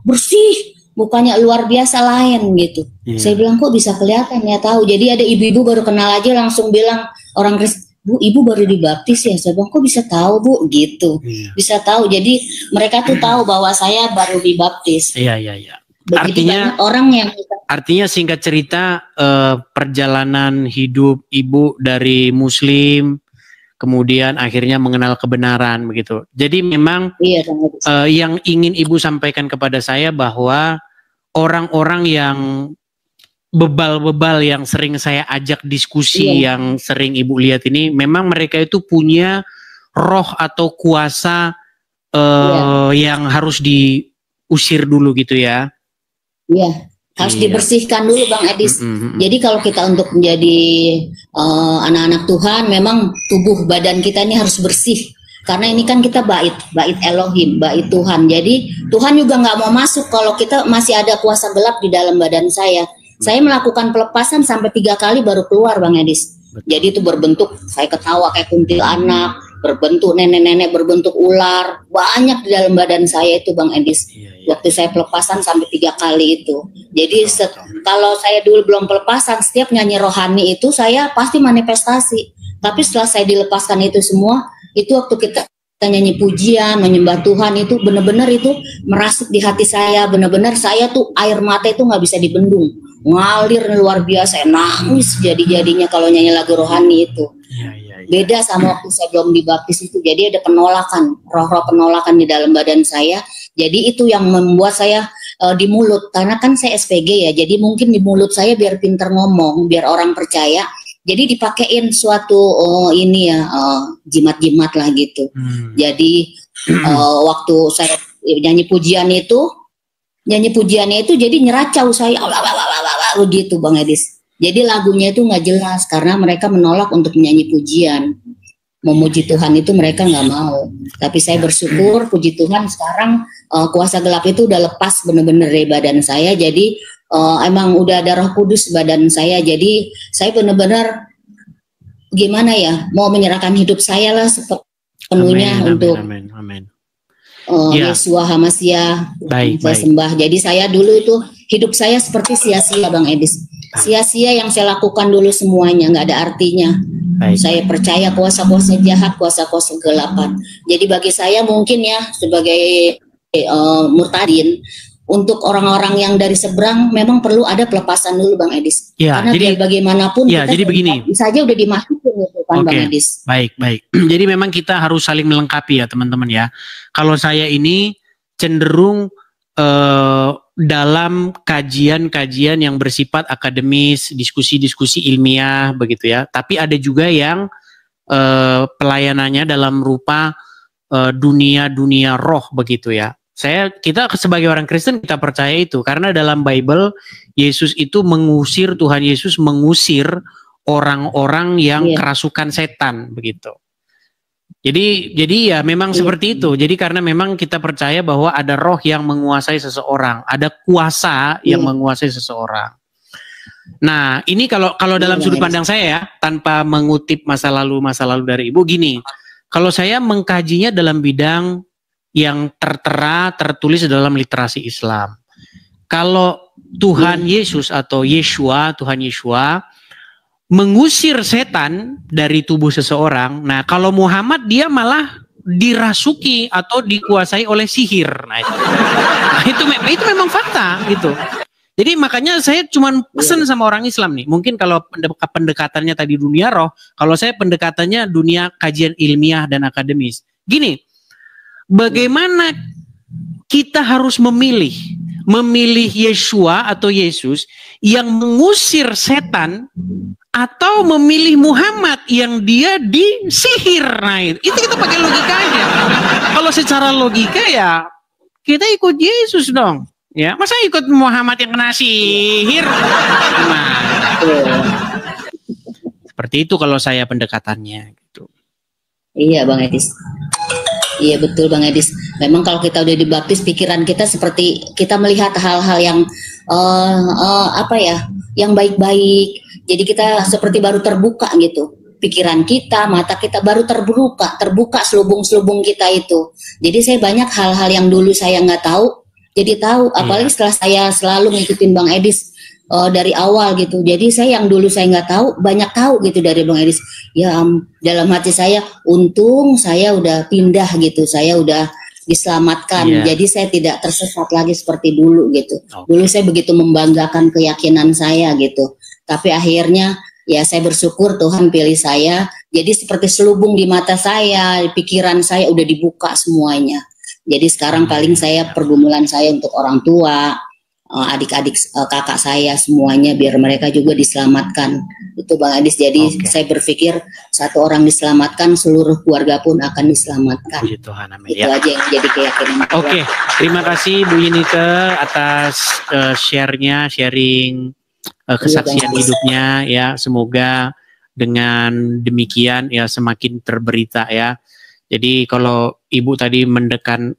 bersih, mukanya luar biasa lain gitu. Saya bilang kok bisa kelihatan ya, tahu. Jadi ada ibu-ibu baru kenal aja langsung bilang orang Kristen, Bu, ibu baru dibaptis ya? Saya bilang, kok bisa tahu Bu? Gitu. Bisa tahu. Jadi mereka tuh tahu bahwa saya baru dibaptis. Iya. Artinya singkat cerita perjalanan hidup ibu dari Muslim kemudian akhirnya mengenal kebenaran begitu. Jadi memang yang ingin ibu sampaikan kepada saya bahwa orang-orang yang bebal-bebal yang sering saya ajak diskusi, yang sering ibu lihat ini, memang mereka itu punya roh atau kuasa yang harus diusir dulu gitu ya. Iya, harus dibersihkan dulu Bang Edis. Jadi kalau kita untuk menjadi anak-anak Tuhan, memang tubuh badan kita ini harus bersih. Karena ini kan kita bait Elohim, bait Tuhan. Jadi Tuhan juga nggak mau masuk kalau kita masih ada kuasa gelap di dalam badan saya. Saya melakukan pelepasan sampai 3 kali baru keluar Bang Edis. Jadi itu berbentuk, saya ketawa kayak kuntilanak, berbentuk nenek-nenek, berbentuk ular, banyak di dalam badan saya itu Bang Edis. Waktu saya pelepasan sampai 3 kali itu. Jadi kalau saya dulu belum pelepasan, setiap nyanyi rohani itu saya pasti manifestasi. Tapi setelah saya dilepaskan itu semua, itu waktu kita nyanyi pujian, menyembah Tuhan itu benar-benar itu merasuk di hati saya. Benar-benar saya tuh air mata itu nggak bisa dibendung. Ngalir luar biasa, nangis jadi-jadinya kalau nyanyi lagu rohani itu. Beda sama waktu saya belum dibaptis itu. Jadi ada penolakan, roh-roh penolakan di dalam badan saya. Jadi itu yang membuat saya di mulut, karena kan saya SPG ya. Jadi mungkin di mulut saya biar pinter ngomong, biar orang percaya. Jadi dipakein suatu jimat-jimat lah gitu. Jadi waktu saya nyanyi pujiannya itu jadi nyeracau saya begitu Bang Edis. Jadi lagunya itu nggak jelas karena mereka menolak untuk menyanyi pujian. Memuji Tuhan itu mereka nggak mau. Tapi saya bersyukur puji Tuhan sekarang kuasa gelap itu udah lepas bener-bener dari badan saya. Jadi emang udah ada Roh Kudus badan saya. Jadi saya bener-bener gimana ya, mau menyerahkan hidup saya lah sepenuhnya untuk Yeshua HaMashiach saya sembah. Jadi saya dulu itu hidup saya seperti sia-sia Bang Edis. Sia-sia yang saya lakukan dulu semuanya, nggak ada artinya. Baik. Saya percaya kuasa-kuasa jahat, kuasa-kuasa kegelapan. Jadi bagi saya mungkin ya sebagai murtadin, untuk orang-orang yang dari seberang memang perlu ada pelepasan dulu Bang Edis. Ya, karena jadi, biar bagaimanapun ya, kita jadi begini. saja udah dimasukin gitu kan Bang Edis. Baik. Jadi memang kita harus saling melengkapi ya teman-teman ya. Kalau saya ini cenderung dalam kajian-kajian yang bersifat akademis, diskusi-diskusi ilmiah begitu ya. Tapi ada juga yang pelayanannya dalam rupa dunia-dunia roh begitu ya. Kita sebagai orang Kristen kita percaya itu karena dalam Bible Yesus itu Tuhan Yesus mengusir orang-orang yang kerasukan setan begitu. Jadi ya memang seperti itu. Jadi karena memang kita percaya bahwa ada roh yang menguasai seseorang, ada kuasa yang menguasai seseorang. Nah, ini kalau dalam sudut pandang saya ya, tanpa mengutip masa lalu dari Ibu gini. Kalau saya mengkajinya dalam bidang yang tertulis dalam literasi Islam. Kalau Tuhan Yesus atau Yeshua, Tuhan Yeshua mengusir setan dari tubuh seseorang. Nah, kalau Muhammad dia malah dirasuki atau dikuasai oleh sihir. Nah, itu memang fakta gitu. Jadi makanya saya cuma pesan sama orang Islam nih. Mungkin kalau pendekatannya tadi dunia roh, kalau saya pendekatannya dunia kajian ilmiah dan akademis. Gini, bagaimana kita harus memilih Yeshua atau Yesus yang mengusir setan atau memilih Muhammad yang dia disihir. Nah, itu kita pakai logikanya. Kalau secara logika ya kita ikut Yesus dong. Ya, masa ikut Muhammad yang kena sihir? Nah, seperti itu kalau saya pendekatannya gitu. Iya Bang Edis. Iya betul Bang Edis. Memang kalau kita udah dibaptis pikiran kita seperti kita melihat hal-hal yang yang baik-baik. Jadi kita seperti baru terbuka gitu. Pikiran kita, mata kita baru terbuka selubung-selubung kita itu. Jadi saya banyak hal-hal yang dulu saya nggak tahu, jadi tahu. Apalagi setelah saya selalu ngikutin Bang Edis dari awal gitu. Jadi saya yang dulu saya nggak tahu, banyak tahu gitu dari Bang Edis. Ya dalam hati saya, untung saya udah pindah gitu. Saya udah diselamatkan. Jadi saya tidak tersesat lagi seperti dulu gitu. Dulu saya begitu membanggakan keyakinan saya gitu. Tapi akhirnya ya saya bersyukur Tuhan pilih saya. Jadi seperti selubung di mata saya, pikiran saya udah dibuka semuanya. Jadi sekarang paling saya pergumulan saya untuk orang tua, adik-adik, kakak saya semuanya biar mereka juga diselamatkan. Itu Bang Edis. Jadi saya berpikir satu orang diselamatkan, seluruh keluarga pun akan diselamatkan. Puji Tuhan, amin. Itu aja yang jadi keyakinan. Oke, terima kasih Bu Yunike atas sharing kesaksian hidupnya ya. Semoga dengan demikian ya semakin terberita ya. Jadi kalau Ibu tadi mendekan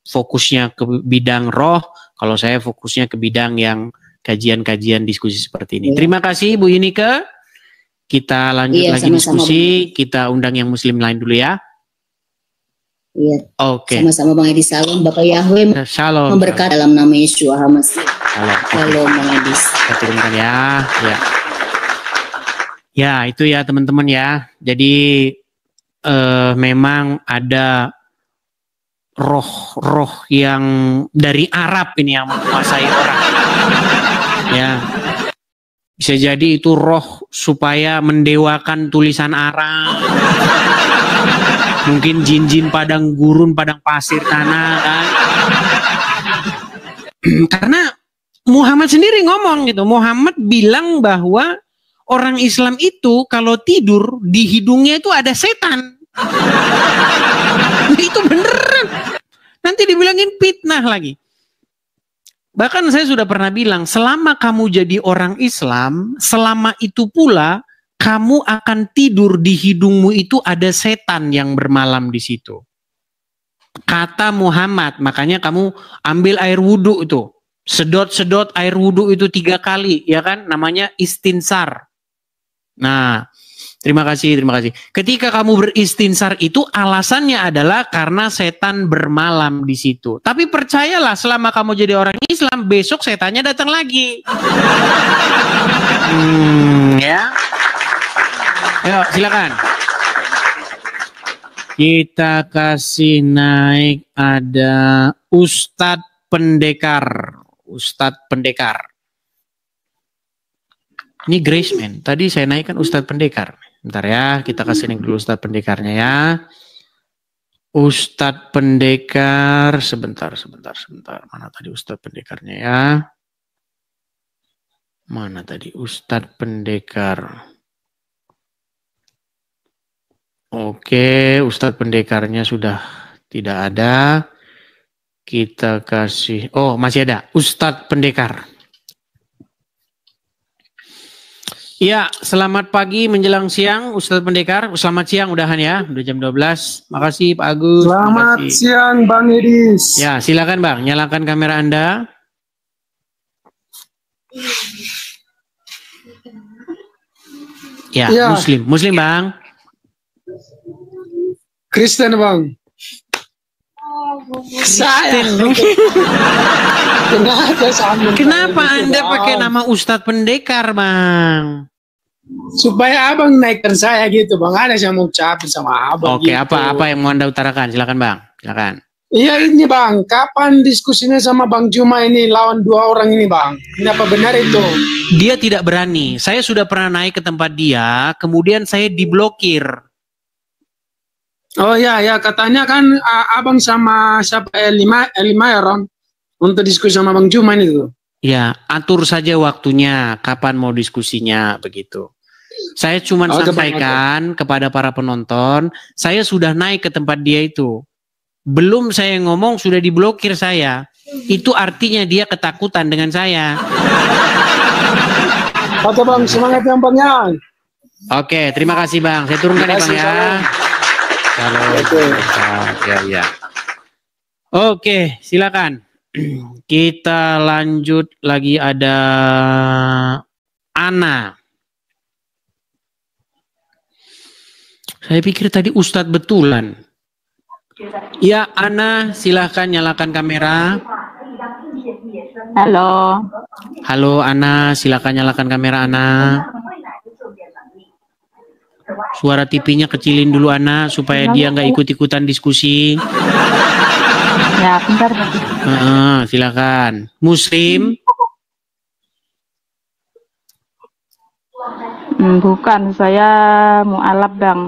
fokusnya ke bidang roh, kalau saya fokusnya ke bidang yang kajian-kajian diskusi seperti ini. Terima kasih Bu Yunike. Kita lanjut lagi diskusi. Kita undang yang muslim lain dulu ya. Iya. Oke. Sama-sama Bang Edis. Salam Bapak Yahweh. Shalom. Memberkati dalam nama Yeshua HaMashiach. Shalom Bang Edis. Kita turunkan ya. Ya itu ya teman-teman ya. Jadi memang ada roh-roh yang dari Arab ini yang menguasai orang. Ya. Bisa jadi itu roh supaya mendewakan tulisan Arab. Mungkin jin-jin padang gurun, padang pasir tanah kan. Karena Muhammad sendiri ngomong gitu. Muhammad bilang bahwa orang Islam itu kalau tidur di hidungnya itu ada setan. Itu beneran. Nanti dibilangin fitnah lagi. Bahkan saya sudah pernah bilang, selama kamu jadi orang Islam, selama itu pula kamu akan tidur di hidungmu itu ada setan yang bermalam di situ. Kata Muhammad, makanya kamu ambil air wudhu itu. Sedot-sedot air wudhu itu 3 kali, ya kan? Namanya istinsar. Nah, Terima kasih, terima kasih. Ketika kamu beristinsar itu alasannya adalah karena setan bermalam di situ. Tapi percayalah, selama kamu jadi orang Islam, besok setannya datang lagi. Ya. Ayo, silakan. Kita kasih naik ada Ustadz Pendekar. Ustadz Pendekar. Ini Grace Man. Tadi saya naikkan Ustadz Pendekar. Bentar ya, kita kasih link dulu Ustadz Pendekarnya ya. Ustadz Pendekar, sebentar. Mana tadi Ustadz Pendekarnya ya? Mana tadi Ustadz Pendekar? Oke, Ustadz Pendekarnya sudah tidak ada. Kita kasih, oh masih ada, Ustadz Pendekar. Ya, selamat pagi menjelang siang Ustadz Pendekar. Selamat siang udahan ya, udah jam 12. Makasih Pak Agus. Selamat siang Bang Edis. Ya, silakan Bang, nyalakan kamera Anda. Ya, Ya. Muslim Bang. Kristen Bang. Saya. Kenapa Anda pakai nama Ustadz Pendekar, Bang? Supaya abang naikkan saya gitu Bang. Ada yang mau ucapin sama abang. Oke, gitu. apa yang mau Anda utarakan? Silakan Bang, silakan. Iya ini Bang, kapan diskusinya sama Bang Juma ini lawan dua orang ini Bang? Ini apa benar itu? Dia tidak berani. Saya sudah pernah naik ke tempat dia, kemudian saya diblokir. Oh ya, katanya kan abang sama siapa Elima ya Ron untuk diskusi sama Bang Juma itu. Ya, atur saja waktunya, kapan mau diskusinya begitu. Saya cuma sampaikan kepada para penonton, saya sudah naik ke tempat dia itu. Belum saya ngomong sudah diblokir saya. Itu artinya dia ketakutan dengan saya. Oke Bang, semangat ya Bang ya. Oke, terima kasih Bang. Saya turunkan ya Bang ya. Kalau ya. Oke, silakan. Kita lanjut lagi ada Ana. Saya pikir tadi Ustadz betulan. Ya, Ana, silahkan nyalakan kamera. Halo. Halo, Ana, silahkan nyalakan kamera Ana. Suara TV-nya kecilin dulu Ana, supaya dia nggak ikut-ikutan diskusi. Ya, bentar. Silakan. Muslim? Bukan, saya mu'alaf Bang.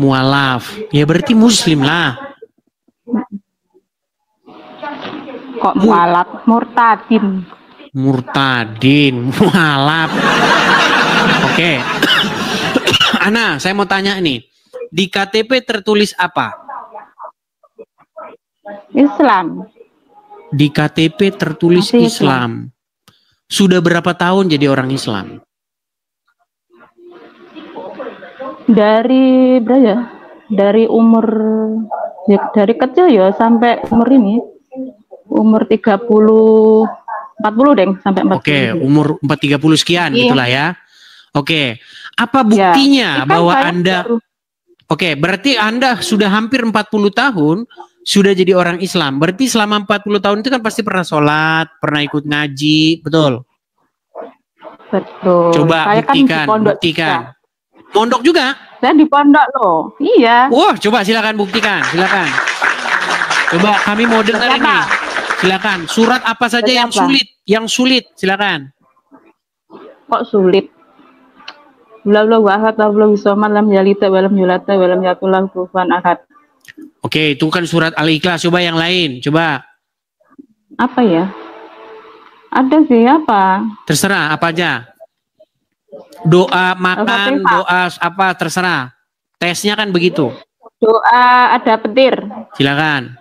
Mu'alaf, ya berarti Muslim lah. Kok mu'alaf? Murtadin. Murtadin, mu'alaf. Oke. Ana, saya mau tanya nih. Di KTP tertulis apa? Islam. Di KTP tertulis Islam. Sudah berapa tahun jadi orang Islam? Dari berapa ya? Dari umur ya, dari kecil ya sampai umur ini. Umur 30 40 deng sampai 40. Oke, umur 30 sekian gitulah ya. Oke. Apa buktinya bahwa Anda Oke, berarti Anda sudah hampir 40 tahun sudah jadi orang Islam. Berarti selama 40 tahun itu kan pasti pernah sholat, pernah ikut ngaji, betul? Betul. Coba saya buktikan, kan buktikan. Pondok juga? Saya di pondok loh. Iya. Wah, coba silakan buktikan, silakan. Coba kami mau dengar ini. Silakan. Surat apa saja yang sulit? Yang sulit, silakan. Kok sulit? Oke, itu kan surat Al-Ikhlas. Coba yang lain, coba. Apa ya? Ada sih apa? Terserah, apa aja. Doa makan, doa apa terserah. Tesnya kan begitu. Doa ada petir. Silakan.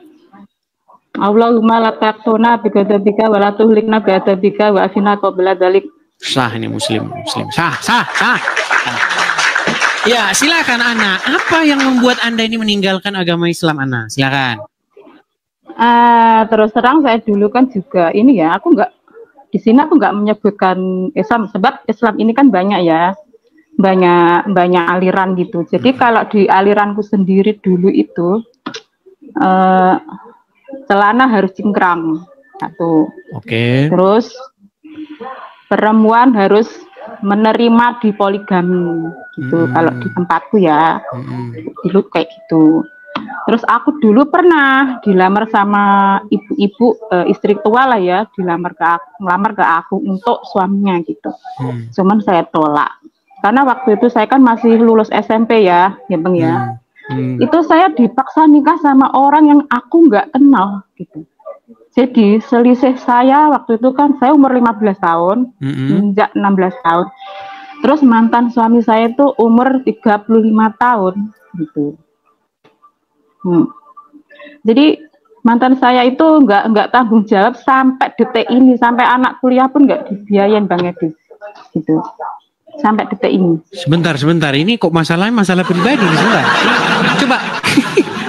Allahumma la taqtuna bi ghadabika wa la tuhlikna bi ghadabika wa afina qabla dzalik. Sah ini muslim. Sah. Ya, silakan Ana. Apa yang membuat Anda ini meninggalkan agama Islam, Ana? Silakan. Terus terang saya dulu kan juga ini ya, aku nggak di sini aku nggak menyebutkan Islam sebab Islam ini kan banyak ya. banyak aliran gitu. Jadi kalau di aliranku sendiri dulu itu celana harus cingkrang satu. Oke. Terus perempuan harus menerima di poligami gitu. Kalau di tempatku ya, dulu kayak gitu. Terus aku dulu pernah dilamar sama ibu-ibu istri tua lah ya, ngelamar ke aku untuk suaminya gitu. Cuman saya tolak. Karena waktu itu saya kan masih lulus SMP ya Bang ya. Itu saya dipaksa nikah sama orang yang aku nggak kenal gitu. Jadi selisih saya waktu itu kan saya umur 15 tahun, menginjak 16 tahun. Terus mantan suami saya itu umur 35 tahun gitu. Jadi mantan saya itu nggak tanggung jawab sampai detik ini, sampai anak kuliah pun nggak dibiayain Bang Edi gitu. Sampai detik ini. Sebentar, ini kok masalah pribadi nih, sebentar. Coba,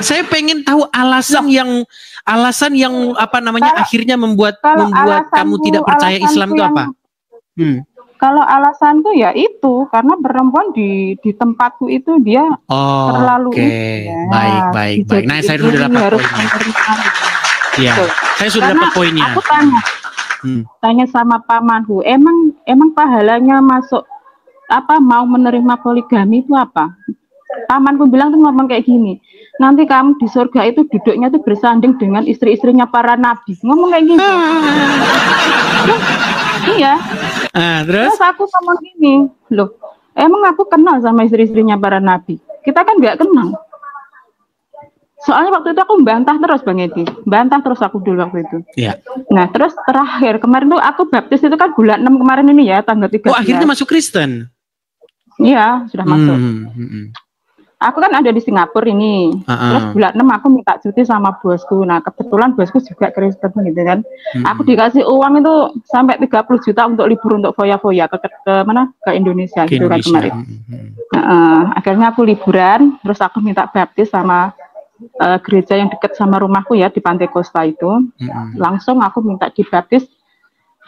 saya pengen tahu alasan yang apa namanya kalau, akhirnya membuat kamu tidak percaya Islam itu apa? Kalau alasanku ya itu karena perempuan di tempatku itu dia terlalu baik. Nah, saya sudah dapat poinnya. Iya, saya sudah dapat poinnya. Aku tanya sama pamanku, emang pahalanya masuk mau menerima poligami itu apa? Pamanku bilang tuh ngomong kayak gini, nanti kamu di surga itu duduknya tuh bersanding dengan istri-istrinya para nabi. Ngomong kayak gitu. Iya. Terus aku ngomong gini, loh, emang aku kenal sama istri-istrinya para nabi? Kita kan nggak kenal. Soalnya waktu itu aku bantah terus Bang Edi, bantah terus aku dulu waktu itu. Iya. Nah terus terakhir kemarin tuh aku baptis itu kan bulan 6 kemarin ini ya, tanggal 13. Oh akhirnya masuk Kristen? Iya sudah masuk. Aku kan ada di Singapura ini, terus bulan 6 aku minta cuti sama bosku. Nah kebetulan bosku juga Kristen gitu kan. Aku dikasih uang itu sampai 30 juta untuk libur untuk foya-foya ke mana? Ke Indonesia gitu kan kemarin. Akhirnya aku liburan, terus aku minta baptis sama gereja yang dekat sama rumahku ya di Pantai Costa itu. Langsung aku minta dibaptis.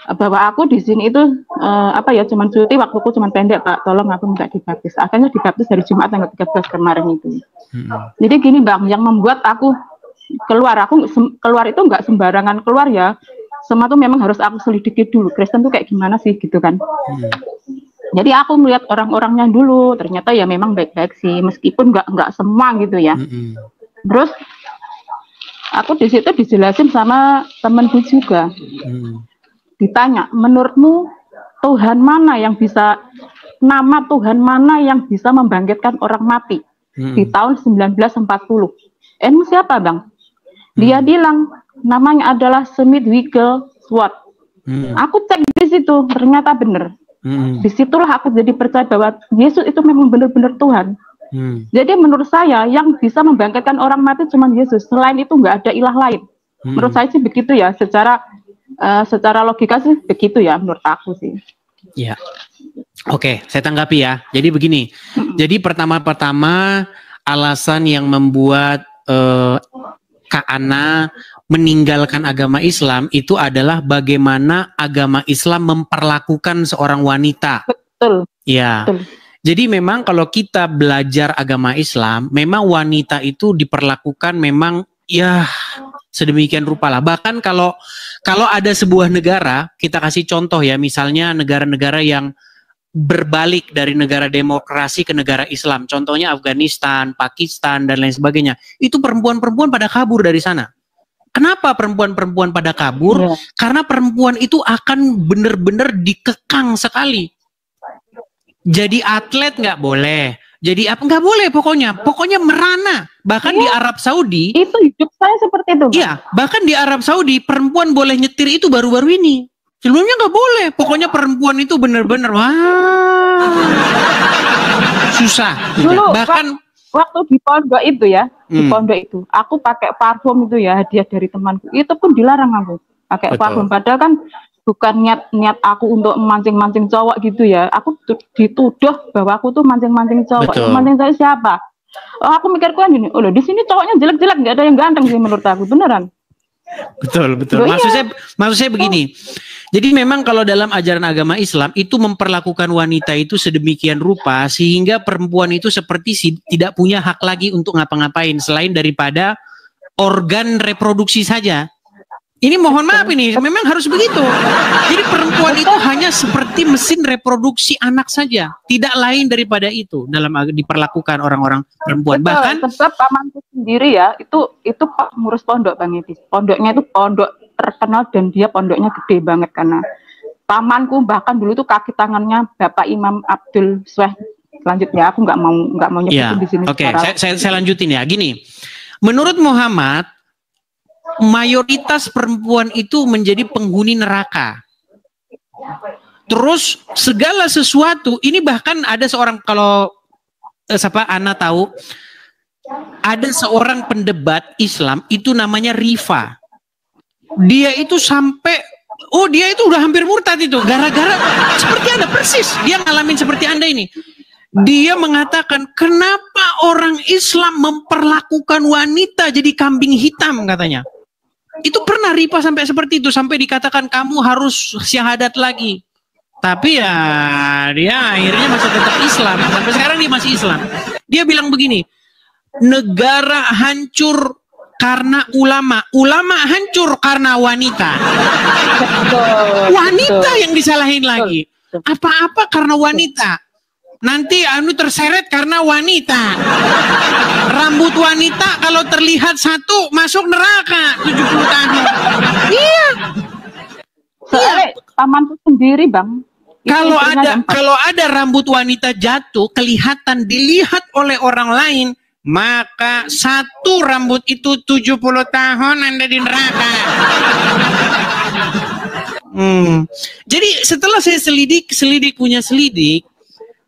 Bahwa aku di sini itu cuman cuti, waktuku cuman pendek Pak, tolong aku minta dibaptis. Akhirnya dibaptis hari Jumat tanggal 13 kemarin itu. Jadi gini Bang, yang membuat aku keluar itu nggak sembarangan keluar ya. Semua tuh memang harus aku selidiki dulu, Kristen tuh kayak gimana sih gitu kan. Jadi aku melihat orang-orangnya dulu, ternyata ya memang baik-baik sih, meskipun nggak semua gitu ya. Terus aku di situ dijelasin sama temanku juga. Ditanya, menurutmu Tuhan mana yang bisa, nama Tuhan mana yang bisa membangkitkan orang mati di tahun 1940? Emang siapa Bang? Dia bilang namanya adalah Smith Wigglesworth. Aku cek di situ, ternyata benar. Disitulah aku jadi percaya bahwa Yesus itu memang benar-benar Tuhan. Jadi menurut saya yang bisa membangkitkan orang mati cuma Yesus. Selain itu nggak ada ilah lain. Menurut saya sih begitu ya. Secara logika sih begitu ya menurut aku sih. Ya, oke, saya tanggapi ya. Jadi begini. Jadi pertama-tama alasan yang membuat Kak Ana meninggalkan agama Islam itu adalah bagaimana agama Islam memperlakukan seorang wanita. Betul. Ya. Betul. Jadi memang kalau kita belajar agama Islam, memang wanita itu diperlakukan memang ya sedemikian rupa lah. Bahkan kalau ada sebuah negara, kita kasih contoh ya, misalnya negara-negara yang berbalik dari negara demokrasi ke negara Islam, contohnya Afghanistan, Pakistan dan lain sebagainya, itu perempuan-perempuan pada kabur dari sana. Kenapa perempuan-perempuan pada kabur? Karena perempuan itu akan benar-benar dikekang sekali. Jadi atlet nggak boleh. Jadi apa nggak boleh pokoknya merana. Bahkan di Arab Saudi itu hidup saya seperti itu. Iya, bahkan di Arab Saudi perempuan boleh nyetir itu baru-baru ini. Sebelumnya nggak boleh. Pokoknya perempuan itu benar-benar susah. Dulu bahkan waktu di pondok itu ya, di pondok itu aku pakai parfum itu ya, hadiah dari temanku. Itu pun dilarang aku pakai parfum. Padahal kan bukan niat aku untuk memancing-mancing cowok gitu ya. Aku dituduh bahwa aku tuh mancing-mancing cowok. Mancing cowok siapa? Oh, aku mikirku kan gini, di sini cowoknya jelek-jelek, nggak ada yang ganteng sih menurut aku, beneran. Betul. Maksud saya begini. Jadi memang kalau dalam ajaran agama Islam itu memperlakukan wanita itu sedemikian rupa sehingga perempuan itu seperti tidak punya hak lagi untuk ngapa-ngapain selain daripada organ reproduksi saja. Ini mohon maaf ini, memang harus begitu. Jadi perempuan itu hanya seperti mesin reproduksi anak saja, tidak lain daripada itu dalam diperlakukan orang-orang perempuan. Betul, bahkan sebab pamanku sendiri ya, itu ngurus pondok Bang Edis. Pondoknya itu pondok terkenal dan dia pondoknya gede banget karena pamanku bahkan dulu tuh kaki tangannya Bapak Imam Abdul Sweh. Selanjutnya aku nggak mau nyebutin di sini. Oke, saya lanjutin ya. Gini, menurut Muhammad mayoritas perempuan itu menjadi penghuni neraka. Terus segala sesuatu ini bahkan ada seorang kalau Ana tahu ada seorang pendebat Islam itu namanya Rifa. Dia itu sampai dia itu udah hampir murtad itu gara-gara seperti Anda persis dia ngalamin seperti Anda ini. Dia mengatakan kenapa orang Islam memperlakukan wanita jadi kambing hitam katanya. Itu pernah Rifa sampai seperti itu sampai dikatakan kamu harus syahadat lagi. Tapi ya dia akhirnya masih tetap Islam. Sampai sekarang dia masih Islam. Dia bilang begini, negara hancur karena ulama hancur karena wanita. Wanita yang disalahin lagi. Apa-apa karena wanita. Nanti terseret karena wanita. Rambut wanita kalau terlihat satu masuk neraka 70 tahun. Iya. Soalnya pamanku sendiri Bang. Kalau ada rambut wanita jatuh kelihatan dilihat oleh orang lain, maka satu rambut itu 70 tahun Anda di neraka. Jadi setelah saya selidik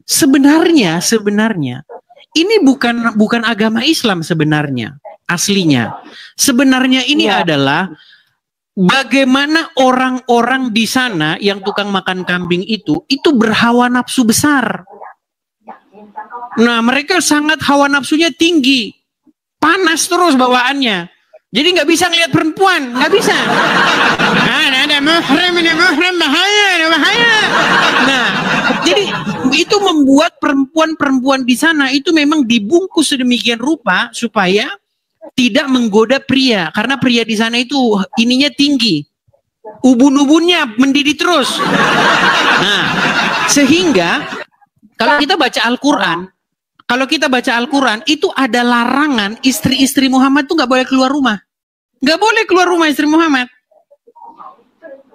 sebenarnya ini bukan agama Islam sebenarnya aslinya. Sebenarnya ini adalah bagaimana orang-orang di sana yang tukang makan kambing itu berhawa nafsu besar. Nah, mereka sangat hawa nafsunya tinggi. Panas terus bawaannya. Jadi nggak bisa ngelihat perempuan, nggak bisa. Ada muhrim bahaya. Nah, jadi itu membuat perempuan-perempuan di sana itu memang dibungkus sedemikian rupa supaya tidak menggoda pria, karena pria di sana itu ininya tinggi, ubun-ubunnya mendidih terus. Nah, sehingga kalau kita baca Al-Quran, itu ada larangan istri-istri Muhammad tuh nggak boleh keluar rumah, istri Muhammad.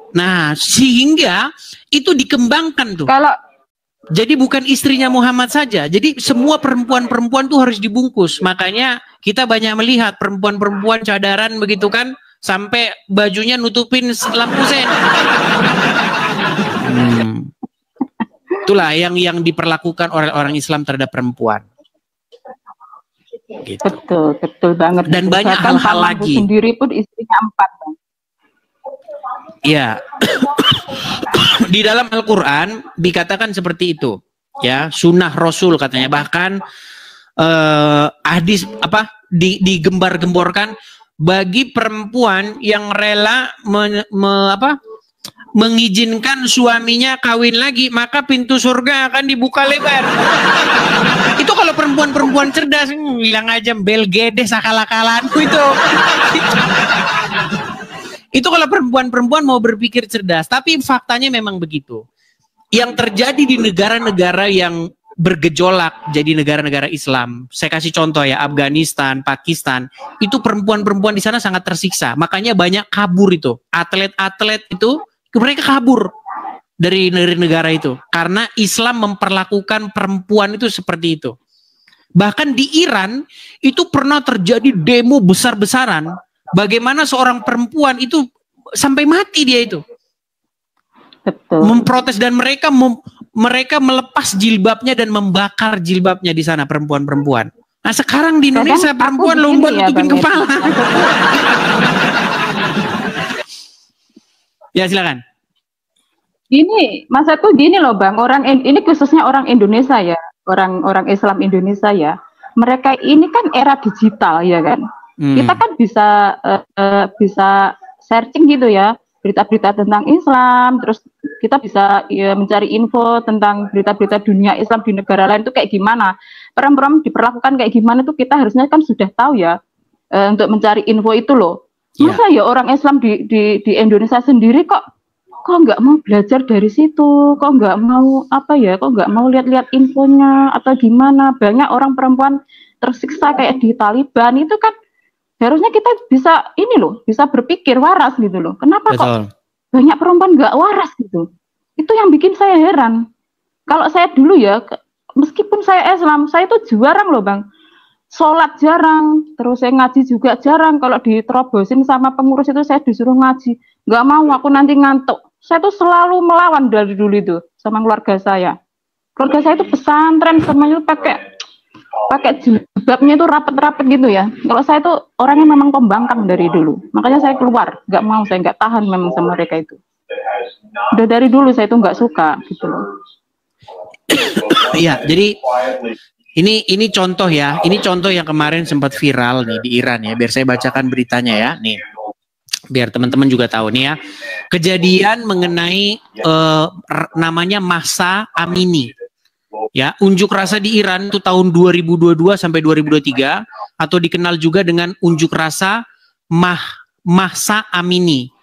Nah, sehingga itu dikembangkan tuh. Jadi bukan istrinya Muhammad saja. Jadi semua perempuan-perempuan tuh harus dibungkus. Makanya kita banyak melihat perempuan-perempuan cadaran begitu kan, sampai bajunya nutupin lampu sen. Itulah yang diperlakukan oleh orang Islam terhadap perempuan. Gitu. Betul banget. Dan banyak hal-hal lagi. Sendiri pun istrinya 4 Bang. Ya. Di dalam Al-Quran dikatakan seperti itu, ya, sunnah Rasul katanya, bahkan hadis digembar-gemborkan bagi perempuan yang rela mengizinkan suaminya kawin lagi, maka pintu surga akan dibuka lebar. Itu kalau perempuan-perempuan cerdas, bilang aja bel gede sakala-kalanku itu. Itu kalau perempuan-perempuan mau berpikir cerdas, tapi faktanya memang begitu. Yang terjadi di negara-negara yang bergejolak jadi negara-negara Islam, saya kasih contoh ya, Afghanistan, Pakistan, itu perempuan-perempuan di sana sangat tersiksa. Makanya banyak kabur itu, atlet-atlet itu mereka kabur dari negara itu karena Islam memperlakukan perempuan itu seperti itu. Bahkan di Iran itu pernah terjadi demo besar-besaran. Bagaimana seorang perempuan itu sampai mati dia itu. Betul. Memprotes dan mereka melepas jilbabnya dan membakar jilbabnya di sana perempuan-perempuan. Nah, sekarang di Indonesia perempuan lomba nutupin kepala. Ya, silakan. Ini masa tuh gini loh Bang, ini khususnya orang Indonesia ya, orang Islam Indonesia ya. Mereka ini kan era digital ya kan. Kita kan bisa searching gitu ya. berita-berita tentang Islam, terus kita bisa mencari info tentang berita-berita dunia Islam di negara lain itu kayak gimana, perempuan diperlakukan kayak gimana, itu kita harusnya kan sudah tahu ya, untuk mencari info itu loh. Masa ya orang Islam di Indonesia sendiri kok nggak mau belajar dari situ, kok nggak mau kok nggak mau lihat-lihat infonya atau gimana. Banyak orang perempuan tersiksa kayak di Taliban itu kan. Harusnya kita bisa bisa berpikir waras gitu loh. Kenapa kok banyak perempuan nggak waras gitu? Itu yang bikin saya heran. Kalau saya dulu ya, meskipun saya Islam, saya itu jarang loh Bang. Sholat jarang, terus saya ngaji juga jarang. Kalau diterobosin sama pengurus itu saya disuruh ngaji. Nggak mau, aku nanti ngantuk. Saya tuh selalu melawan dari dulu itu sama keluarga saya. Keluarga saya itu pesantren, semuanya pakai jilbabnya itu rapet-rapet gitu ya. Kalau saya tuh orangnya memang pembangkang dari dulu, makanya saya keluar, nggak mau, saya nggak tahan memang sama mereka itu. Udah dari dulu saya tuh nggak suka gitu loh. Iya, jadi ini contoh ya, ini contoh yang kemarin sempat viral nih di Iran ya. Biar saya bacakan beritanya ya, nih, biar teman-teman juga tahu nih ya. Kejadian mengenai namanya Mahsa Amini. Ya, unjuk rasa di Iran itu tahun 2022 sampai 2023 atau dikenal juga dengan unjuk rasa Mahsa Amini.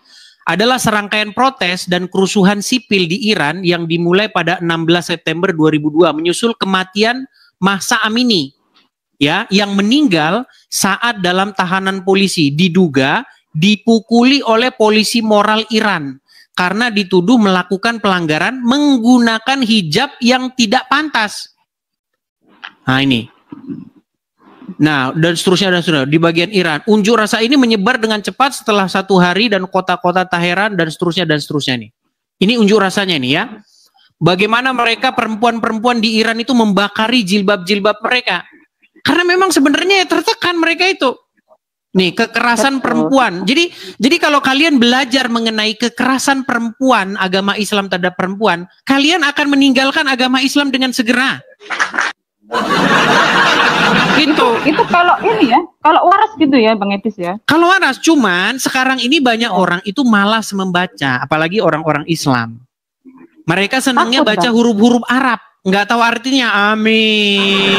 Adalah serangkaian protes dan kerusuhan sipil di Iran yang dimulai pada 16 September 2002 menyusul kematian Mahsa Amini ya, yang meninggal saat dalam tahanan polisi, diduga dipukuli oleh polisi moral Iran karena dituduh melakukan pelanggaran menggunakan hijab yang tidak pantas. Nah ini. Nah, dan seterusnya di bagian Iran. Unjuk rasa ini menyebar dengan cepat setelah 1 hari dan kota-kota Teheran dan seterusnya nih. Ini unjuk rasanya nih ya. Bagaimana mereka perempuan-perempuan di Iran itu membakari jilbab-jilbab mereka. Karena memang sebenarnya ya tertekan mereka itu. Nih, kekerasan perempuan. Jadi kalau kalian belajar mengenai kekerasan perempuan, agama Islam terhadap perempuan, kalian akan meninggalkan agama Islam dengan segera. Itu kalau ini ya, kalau waras gitu ya Bang Edis ya. Kalau waras, cuman sekarang ini banyak orang itu malas membaca, apalagi orang-orang Islam. Mereka senangnya baca huruf-huruf Arab, nggak tahu artinya. Amin.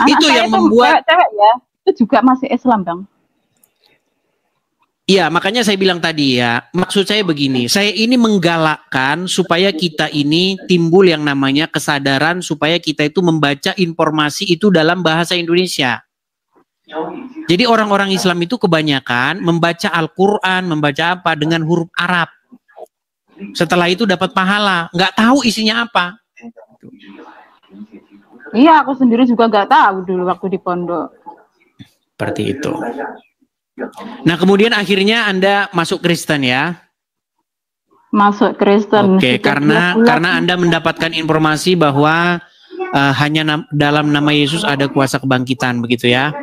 Itu yang membuat cewek ya, itu juga masih Islam Bang. Iya, makanya saya bilang tadi ya, maksud saya begini, saya ini menggalakkan supaya kita ini timbul yang namanya kesadaran supaya kita itu membaca informasi itu dalam bahasa Indonesia. Jadi orang-orang Islam itu kebanyakan membaca Al-Quran, membaca apa dengan huruf Arab. Setelah itu dapat pahala, nggak tahu isinya apa. Iya, aku sendiri juga nggak tahu dulu waktu di pondok. Seperti itu. Nah, kemudian akhirnya Anda masuk Kristen ya? Masuk Kristen. Oke, karena Anda mendapatkan informasi bahwa hanya dalam nama Yesus ada kuasa kebangkitan, begitu ya?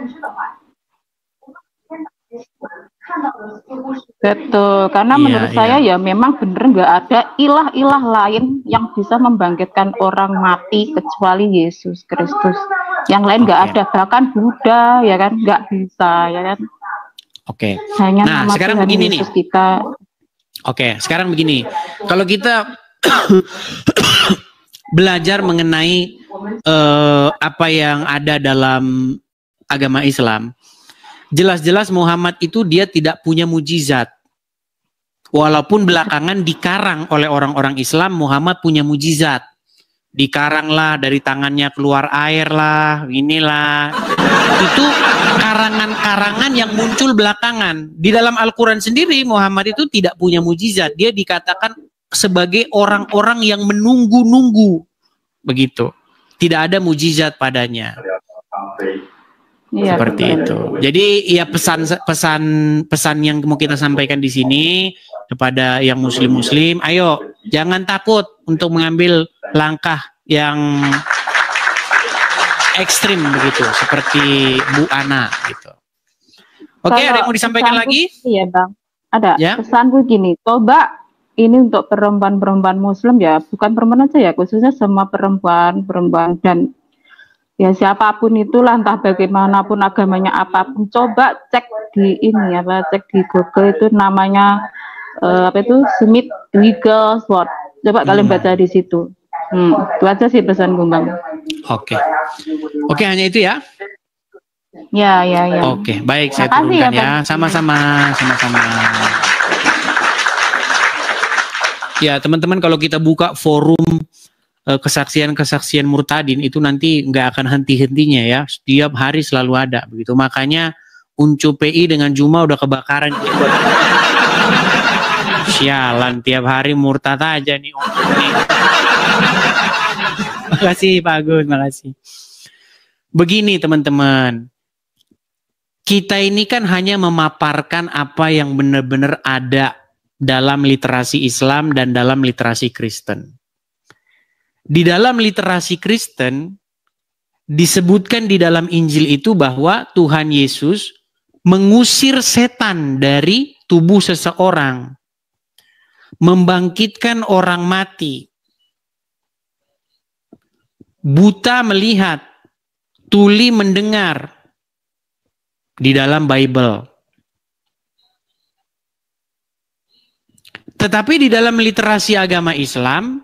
Betul, karena menurut saya ya memang bener nggak ada ilah-ilah lain yang bisa membangkitkan orang mati kecuali Yesus Kristus. Yang lain nggak ada, bahkan Buddha ya kan nggak bisa ya kan. Oke. Hanya nah nama sekarang Tuhan begini Yesus nih. Kita. Oke, sekarang begini. Kalau kita belajar mengenai apa yang ada dalam agama Islam, jelas-jelas Muhammad itu dia tidak punya mujizat. Walaupun belakangan dikarang oleh orang-orang Islam, Muhammad punya mujizat. Dikarang lah, dari tangannya keluar air lah, inilah. Itu karangan-karangan yang muncul belakangan. Di dalam Al-Quran sendiri, Muhammad itu tidak punya mujizat. Dia dikatakan sebagai orang-orang yang menunggu-nunggu. Begitu. Tidak ada mujizat padanya. Iya, seperti itu. Jadi ya pesan yang mau kita sampaikan di sini kepada yang muslim-muslim, ayo jangan takut untuk mengambil langkah yang ekstrim begitu, seperti Bu Ana gitu. Oke, ada yang mau disampaikan lagi? Iya Bang, ada. Ya? Pesanku gini, coba ini untuk perempuan-perempuan muslim ya, bukan perempuan aja ya, khususnya semua perempuan dan Ya siapapun itulah, entah bagaimanapun agamanya apapun, coba cek di ini cek di Google itu namanya apa itu Smith Wigglesworth. Coba kalian baca di situ. Itu aja sih pesan Gumbang. Oke, hanya itu ya. Ya. Oke, baik, saya turunkan ya. Sama-sama. Ya, teman-teman, kalau kita buka forum kesaksian-kesaksian murtadin itu nanti nggak akan henti-hentinya ya. Setiap hari selalu ada begitu. Makanya Uncu PI dengan Juma udah kebakaran. Sialan, tiap hari murtad aja nih. Makasih Pak Agus, makasih. Begini teman-teman, kita ini kan hanya memaparkan apa yang benar-benar ada dalam literasi Islam dan dalam literasi Kristen. Di dalam literasi Kristen disebutkan di dalam Injil itu bahwa Tuhan Yesus mengusir setan dari tubuh seseorang, membangkitkan orang mati, buta melihat, tuli mendengar di dalam Bible. Tetapi di dalam literasi agama Islam,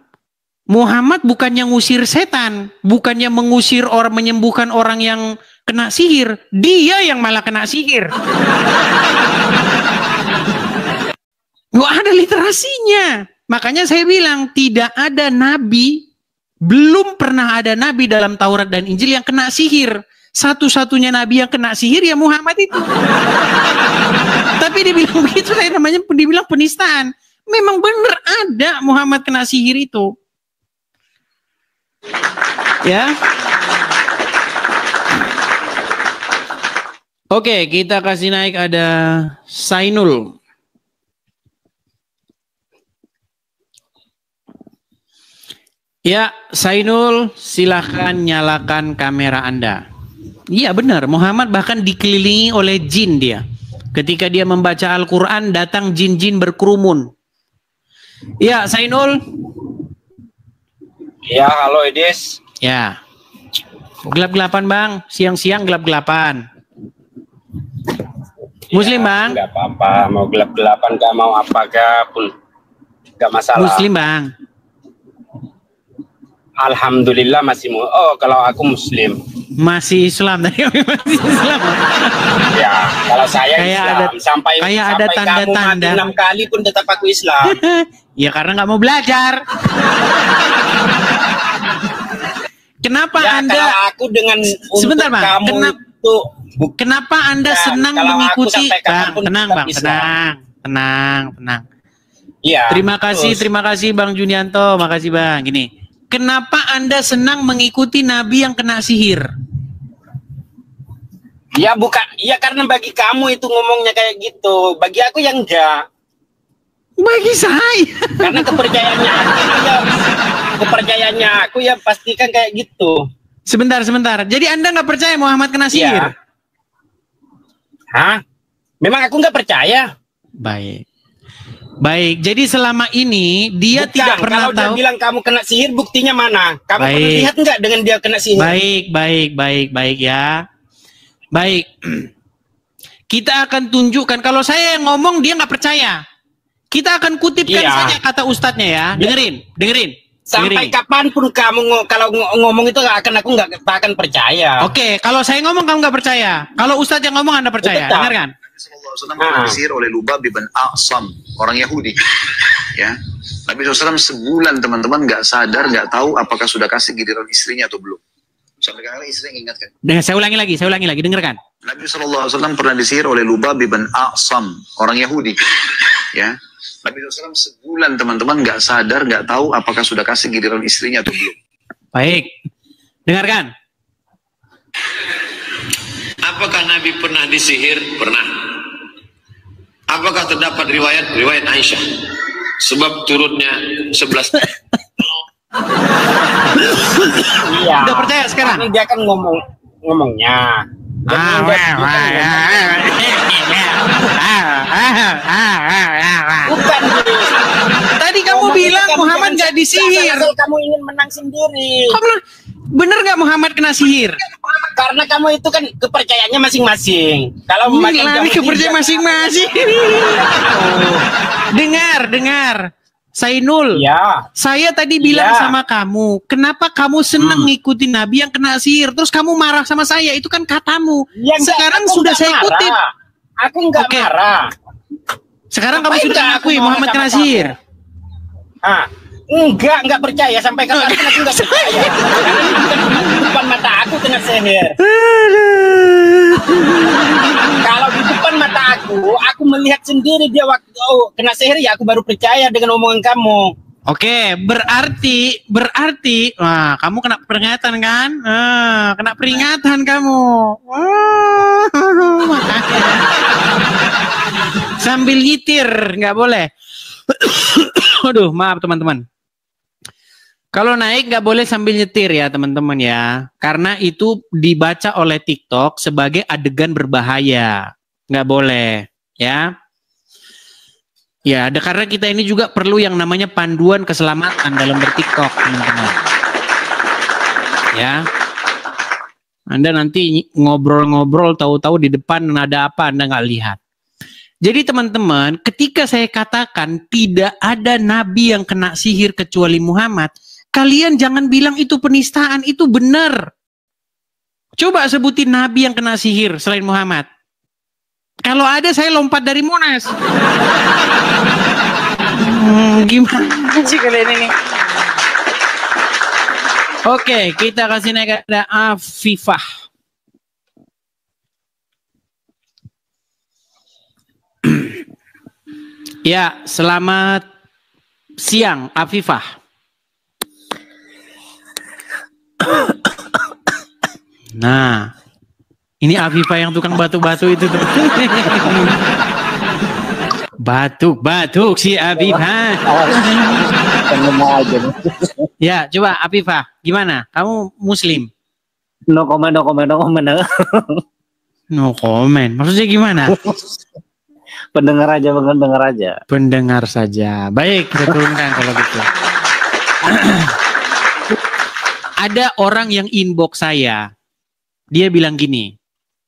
Muhammad bukannya ngusir setan, bukannya mengusir orang, menyembuhkan orang yang kena sihir, dia yang malah kena sihir. Nggak ada literasinya. Makanya saya bilang tidak ada nabi, belum pernah ada nabi dalam Taurat dan Injil yang kena sihir. Satu-satunya nabi yang kena sihir ya Muhammad itu. Tapi dibilang begitu, saya namanya dibilang penistaan. Memang benar ada Muhammad kena sihir itu. Ya. Oke, kita kasih naik ada Sainul. Ya, Sainul, silahkan nyalakan kamera Anda. Iya benar, Muhammad bahkan dikelilingi oleh jin dia. Ketika dia membaca Al-Quran, datang jin-jin berkerumun. Ya, Sainul. Ya, halo Edis. Ya. Gelap-gelapan Bang, siang-siang gelap-gelapan. Muslim Bang? Enggak apa-apa, mau gelap-gelapan gak mau apakah pun gak masalah. Muslim Bang? Alhamdulillah masih kalau aku Muslim. Masih Islam tadi masih Islam. Ya, kalau saya kayak Islam ada, sampai ada tanda-tanda 6 kali pun tetap aku Islam. Ya karena nggak mau belajar. Kenapa ya, Anda? Kalau aku dengan sebentar Bang. Kamu itu kenapa Anda senang mengikuti? Bang, tenang Bang, tenang. Ya, terima kasih Bang Junianto, makasih Bang. Gini. Kenapa Anda senang mengikuti nabi yang kena sihir? Ya bukan, ya karena bagi kamu itu ngomongnya kayak gitu. Bagi aku yang enggak. Bagi saya. Karena kepercayaannya aku ya pastikan kayak gitu. Sebentar. Jadi Anda nggak percaya Muhammad kena sihir? Ya. Hah? Memang aku nggak percaya. Baik, jadi selama ini dia tidak pernah tahu. Kalau dia bilang kamu kena sihir, buktinya mana? Kamu pernah lihat nggak dengan dia kena sihir? Baik ya. Baik. Kita akan tunjukkan. Kalau saya yang ngomong dia nggak percaya. Kita akan kutipkan saja kata ustadznya ya. Dengerin. Sampai kapanpun kamu kalau ngomong itu aku nggak akan percaya. Oke, kalau saya ngomong kamu nggak percaya. Kalau ustadz yang ngomong Anda percaya. Dengarkan. SAW disihir oleh Lubab bin A'sam, orang Yahudi. Ya, Nabi SAW sebulan teman-teman nggak sadar, nggak tahu apakah sudah kasih giliran istrinya atau belum. Sampai kali istri yang ingatkan. Saya ulangi lagi, dengarkan. Nabi SAW pernah disihir oleh Lubab bin A'sam, orang Yahudi. Ya, Nabi SAW sebulan teman-teman nggak sadar, nggak tahu apakah sudah kasih giliran istrinya atau belum. Baik, dengarkan. Apakah Nabi pernah disihir? Pernah. Apakah terdapat riwayat Aisyah? Sebab turutnya 11. Iya. Udah percaya sekarang? Dia kan ngomongnya. Bukan. Tadi kamu bilang Muhammad nggak disihir. Kamu ingin menang sendiri. Bener nggak Muhammad kena sihir? Karena kamu itu kan kepercayaannya masing-masing. Kalau lari kepercayaan masing-masing. Dengar. Sainul, ya. Saya tadi bilang sama kamu, kenapa kamu senang ngikutin Nabi yang kena sihir, terus kamu marah sama saya, itu kan katamu. Ya, sekarang sudah saya ikutin. Aku nggak marah. Sekarang kamu sudah akui Muhammad kena sihir. Enggak percaya sampai kapan aku enggak percaya. Depan mata aku kena sihir. Kalau di depan mata aku melihat sendiri dia waktu kena sihir, ya aku baru percaya dengan omongan kamu. Oke, berarti, wah, kamu kena peringatan kan? Kena peringatan kamu. Sambil nyitir, nggak boleh. Aduh, maaf teman-teman. Kalau naik nggak boleh sambil nyetir ya teman-teman ya. Karena itu dibaca oleh TikTok sebagai adegan berbahaya. Nggak boleh ya. Ya, karena kita ini juga perlu yang namanya panduan keselamatan dalam ber-TikTok teman-teman. Ya. Anda nanti ngobrol-ngobrol tahu-tahu di depan ada apa Anda nggak lihat. Jadi teman-teman, ketika saya katakan tidak ada nabi yang kena sihir kecuali Muhammad, kalian jangan bilang itu penistaan, itu benar. Coba sebutin nabi yang kena sihir selain Muhammad. Kalau ada saya lompat dari Monas. Gimana sih kalian ini? Oke, kita kasih naik ada Afifah. Ya, selamat siang Afifah. Nah, ini Afifah yang tukang batu-batu itu tuh. Batuk si Afifah. Ya, coba Afifah, gimana? Kamu Muslim? No comment. No comment. Maksudnya gimana? Pendengar aja. Pendengar saja. Baik, kita turunkan kalau gitu. Ada orang yang inbox saya. Dia bilang gini,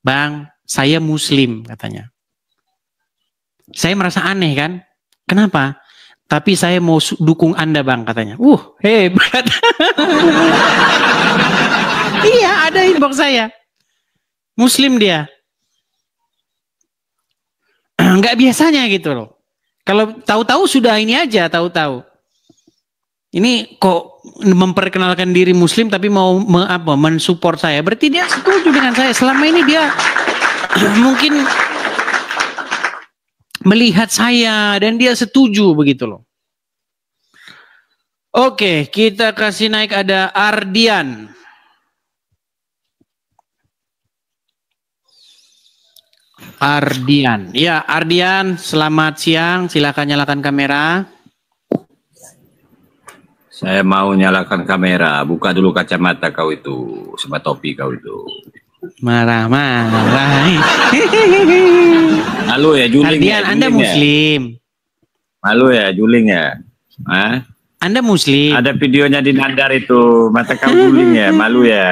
Bang, saya Muslim katanya. Saya merasa aneh kan? Kenapa? Tapi saya mau dukung Anda Bang katanya. Hebat. Iya, ada inbox saya. Muslim dia. Nggak biasanya gitu loh. Kalau tahu-tahu sudah ini aja, tahu-tahu. Ini kok memperkenalkan diri Muslim tapi mau mensupport saya. Berarti dia setuju dengan saya. Selama ini dia mungkin melihat saya dan dia setuju begitu loh. Oke, kita kasih naik ada Ardian. Ya Ardian, selamat siang. Silakan nyalakan kamera. Saya mau nyalakan kamera. Buka dulu kacamata kau itu, sama topi kau itu. Marah. Malu ya juling. Ardian, Anda Muslim. Malu ya juling ya. Hah? Anda Muslim. Ada videonya di Nandar itu. Mata kau juling ya. Malu ya.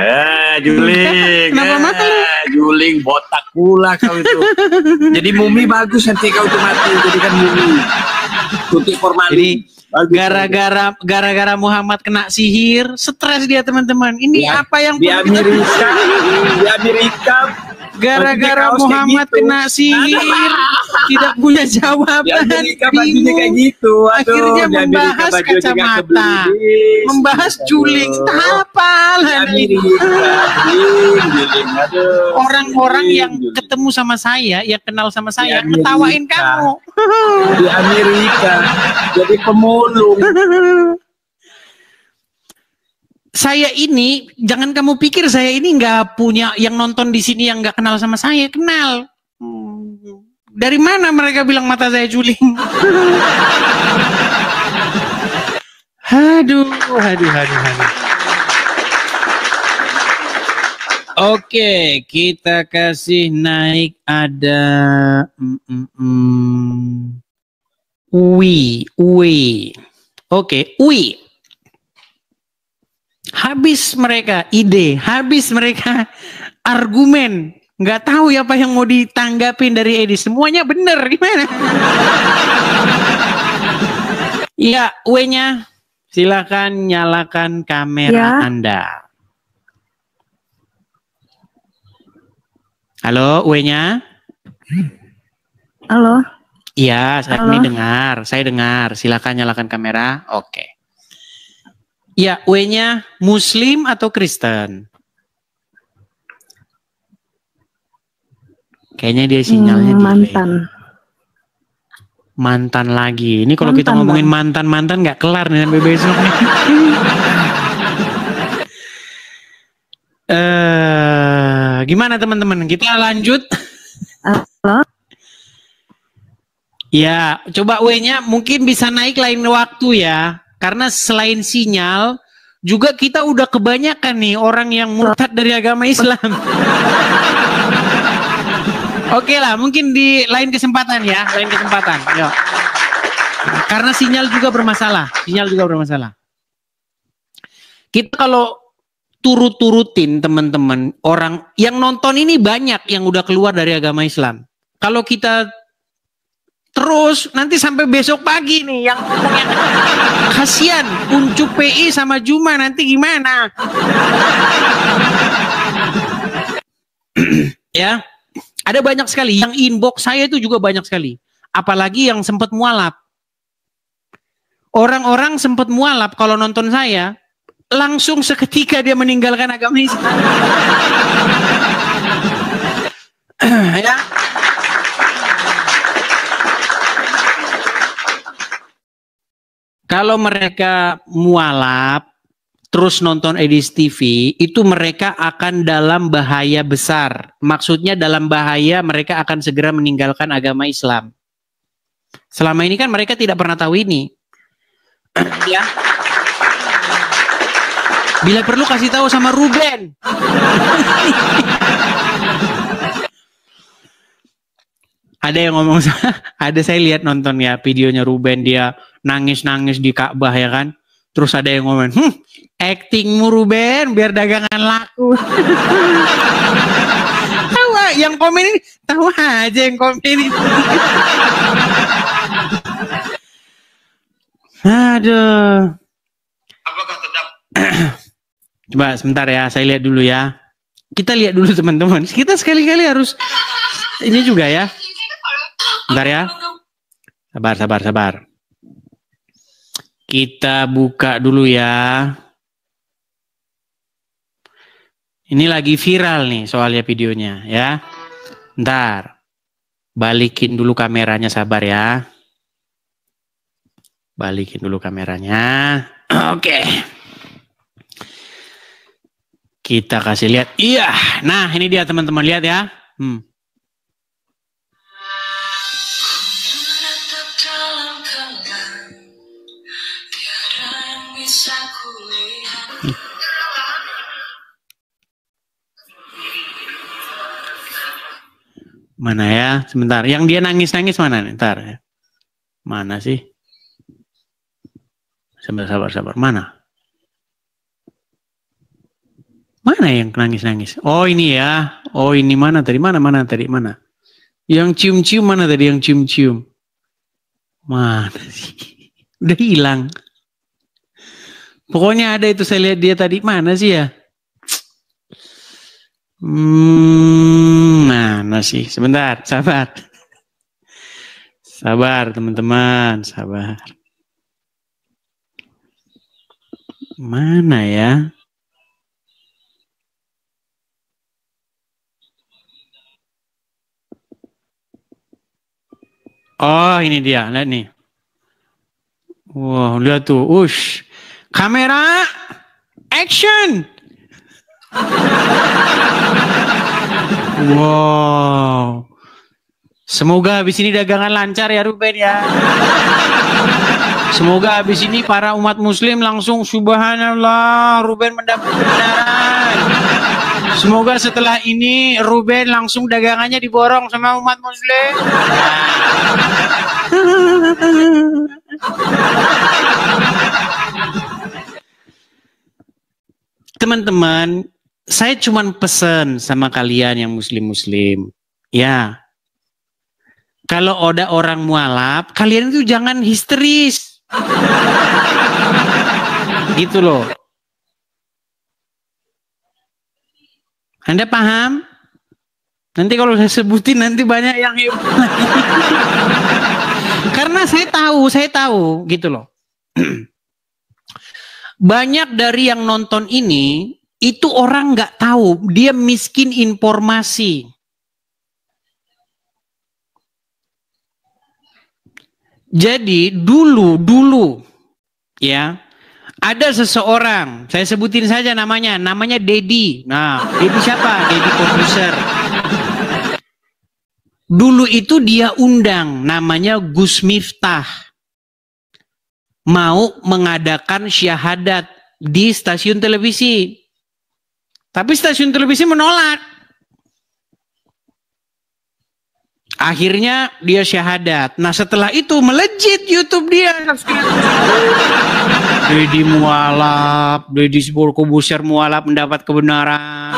Juling. Kenapa malu? Juling botak pula kau itu. Jadi mumi bagus nanti kau tuh mati. Jadi kan mumi. Tutup formalin. Gara-gara Muhammad kena sihir, stres dia teman-teman. Ini ya, apa yang di Amerika gara-gara Muhammad kena sihir, tidak punya jawaban. Di Amerika bajunya kayak gitu. Akhirnya membahas kacamata, membahas juling. Apalah orang-orang yang ketemu sama saya, yang kenal sama saya, ngetawain kamu. Di Amerika jadi pemulung. Saya ini, jangan kamu pikir saya ini nggak punya yang nonton di sini yang nggak kenal sama saya, kenal. Dari mana mereka bilang mata saya juling? Aduh. Oke, kita kasih naik ada Uwi. Oke, Uwi. Habis mereka ide, habis mereka argumen. Nggak tahu ya apa yang mau ditanggapin dari Edi. Semuanya bener, gimana? Iya, W-nya. Silakan nyalakan kamera Anda. Halo, W-nya. Halo. Iya, saya ini dengar. Saya dengar. Silakan nyalakan kamera. Oke. Ya, W-nya Muslim atau Kristen? Kayaknya dia sinyalnya mantan. Mantan lagi. Ini kalau kita ngomongin mantan-mantan nggak kelar nih sampai besok nih. Gimana teman-teman? Kita lanjut. Halo. Ya, coba W-nya mungkin bisa naik lain waktu ya. Karena selain sinyal, juga kita udah kebanyakan nih orang yang murtad dari agama Islam. Oke lah, mungkin di lain kesempatan ya, lain kesempatan. Yuk. Karena sinyal juga bermasalah, Kita kalau turut-turutin teman-teman, orang yang nonton ini banyak yang udah keluar dari agama Islam. Kalau kita terus nanti sampai besok pagi nih yang ngomongnya kasihan Uncuk PI sama Juma nanti gimana? Ya, ada banyak sekali yang inbox saya itu juga banyak sekali. Apalagi yang sempat mualaf. Orang-orang sempat mualaf kalau nonton saya langsung seketika dia meninggalkan agama Islam. Ya. Kalau mereka mualaf terus nonton Edis TV, itu mereka akan dalam bahaya besar. Maksudnya dalam bahaya mereka akan segera meninggalkan agama Islam. Selama ini kan mereka tidak pernah tahu ini. Ya. Bila perlu kasih tahu sama Ruben. Ada yang ngomong, ada saya lihat nonton ya videonya Ruben, dia nangis-nangis di Ka'bah ya kan. Terus ada yang ngomong, actingmu Ruben biar dagangan laku. Tahu yang komen ini, tahu aja yang komen ini. Aduh. Apakah terdapat? Coba sebentar ya, saya lihat dulu ya. Kita lihat dulu teman-teman. Kita sekali-kali harus ini juga ya. Bentar ya. Sabar. Kita buka dulu ya. Ini lagi viral nih soalnya videonya ya. Bentar. Balikin dulu kameranya, sabar ya. Balikin dulu kameranya. Oke. Kita kasih lihat. Iya. Nah, ini dia teman-teman, lihat ya. Mana ya? Sebentar. Yang dia nangis-nangis mana nih? Ntar ya. Mana sih? Sabar. Mana? Mana yang nangis-nangis? Oh ini ya. Oh ini mana tadi? Mana tadi? Mana? Yang cium-cium mana tadi? Yang cium-cium. Mana sih? Udah hilang. Pokoknya ada itu, saya lihat dia tadi. Mana sih ya? Mana sih? Sebentar, sabar. Sabar teman-teman, sabar. Mana ya? Oh ini dia, lihat nih. Wah, lihat tuh. Ush. Kamera, action. Wow. Semoga habis ini dagangan lancar ya Ruben ya. Semoga habis ini para umat muslim langsung subhanallah, Ruben mendapat kebenaran. Semoga setelah ini Ruben langsung dagangannya diborong sama umat muslim. teman-teman, saya cuman pesan sama kalian yang muslim-muslim, ya. Kalau ada orang mualaf, kalian itu jangan histeris. Gitu loh. Anda paham? Nanti kalau saya sebutin nanti banyak yang hebat. Karena saya tahu gitu loh. Banyak dari yang nonton ini itu orang nggak tahu, dia miskin informasi. Jadi dulu ya, ada seseorang, saya sebutin saja namanya Dedi. Nah, Dedi siapa? Dedi Corbuzier. Dulu itu dia undang, namanya Gus Miftah, mau mengadakan syahadat di stasiun televisi. Tapi stasiun televisi menolak. Akhirnya dia syahadat. Nah setelah itu melejit YouTube dia. Dedi mualaf, Dedi Corbuzier mualaf mendapat kebenaran.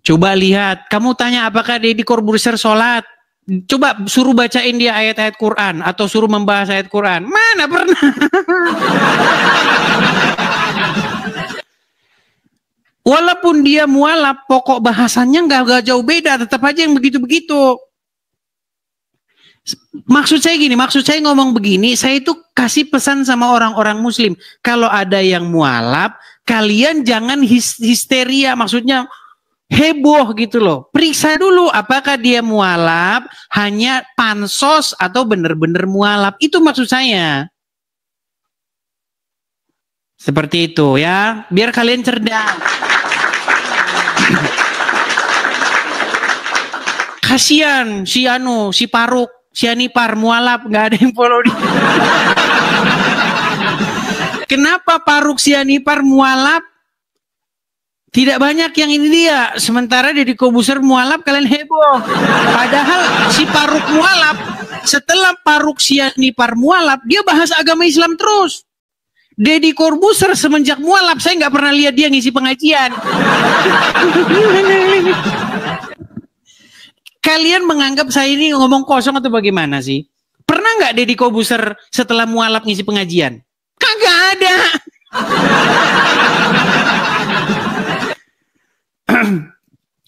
Coba lihat, kamu tanya apakah Dedi Corbuzier sholat? Coba suruh bacain dia ayat-ayat Quran atau suruh membahas ayat Quran. Mana pernah? Walaupun dia mualaf, pokok bahasannya nggak jauh beda, tetap aja yang begitu-begitu. Maksud saya gini, maksud saya ngomong begini, saya itu kasih pesan sama orang-orang muslim. Kalau ada yang mualaf, kalian jangan histeria, maksudnya heboh gitu loh. Periksa dulu apakah dia mualaf, hanya pansos atau benar-benar mualaf. Itu maksud saya. Seperti itu ya, biar kalian cerdas. Kasian si Paruk, si Anipar mualaf, nggak ada yang follow dia. Kenapa Paruk si Anipar mualaf? Tidak banyak yang ini dia. Sementara Dedi Corbuzier mualaf kalian heboh. Padahal si Paruk mualaf, setelah Paruk si Anipar mualaf, dia bahas agama Islam terus. Dedi Corbuzier semenjak mualaf saya nggak pernah lihat dia ngisi pengajian. Kalian menganggap saya ini ngomong kosong atau bagaimana sih? Pernah nggak Dedi Corbuzier setelah mualaf ngisi pengajian? Kagak ada.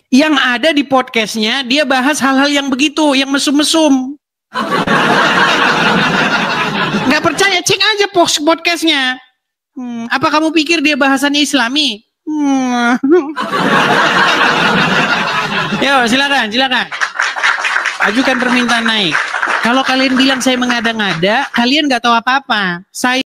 Yang ada di podcastnya dia bahas hal-hal yang begitu, yang mesum-mesum. Nggak percaya, cek aja podcastnya. Apa kamu pikir dia bahasannya Islami? Yo, silakan. Ajukan permintaan naik. Kalau kalian bilang saya mengada-ngada, kalian nggak tahu apa-apa. Saya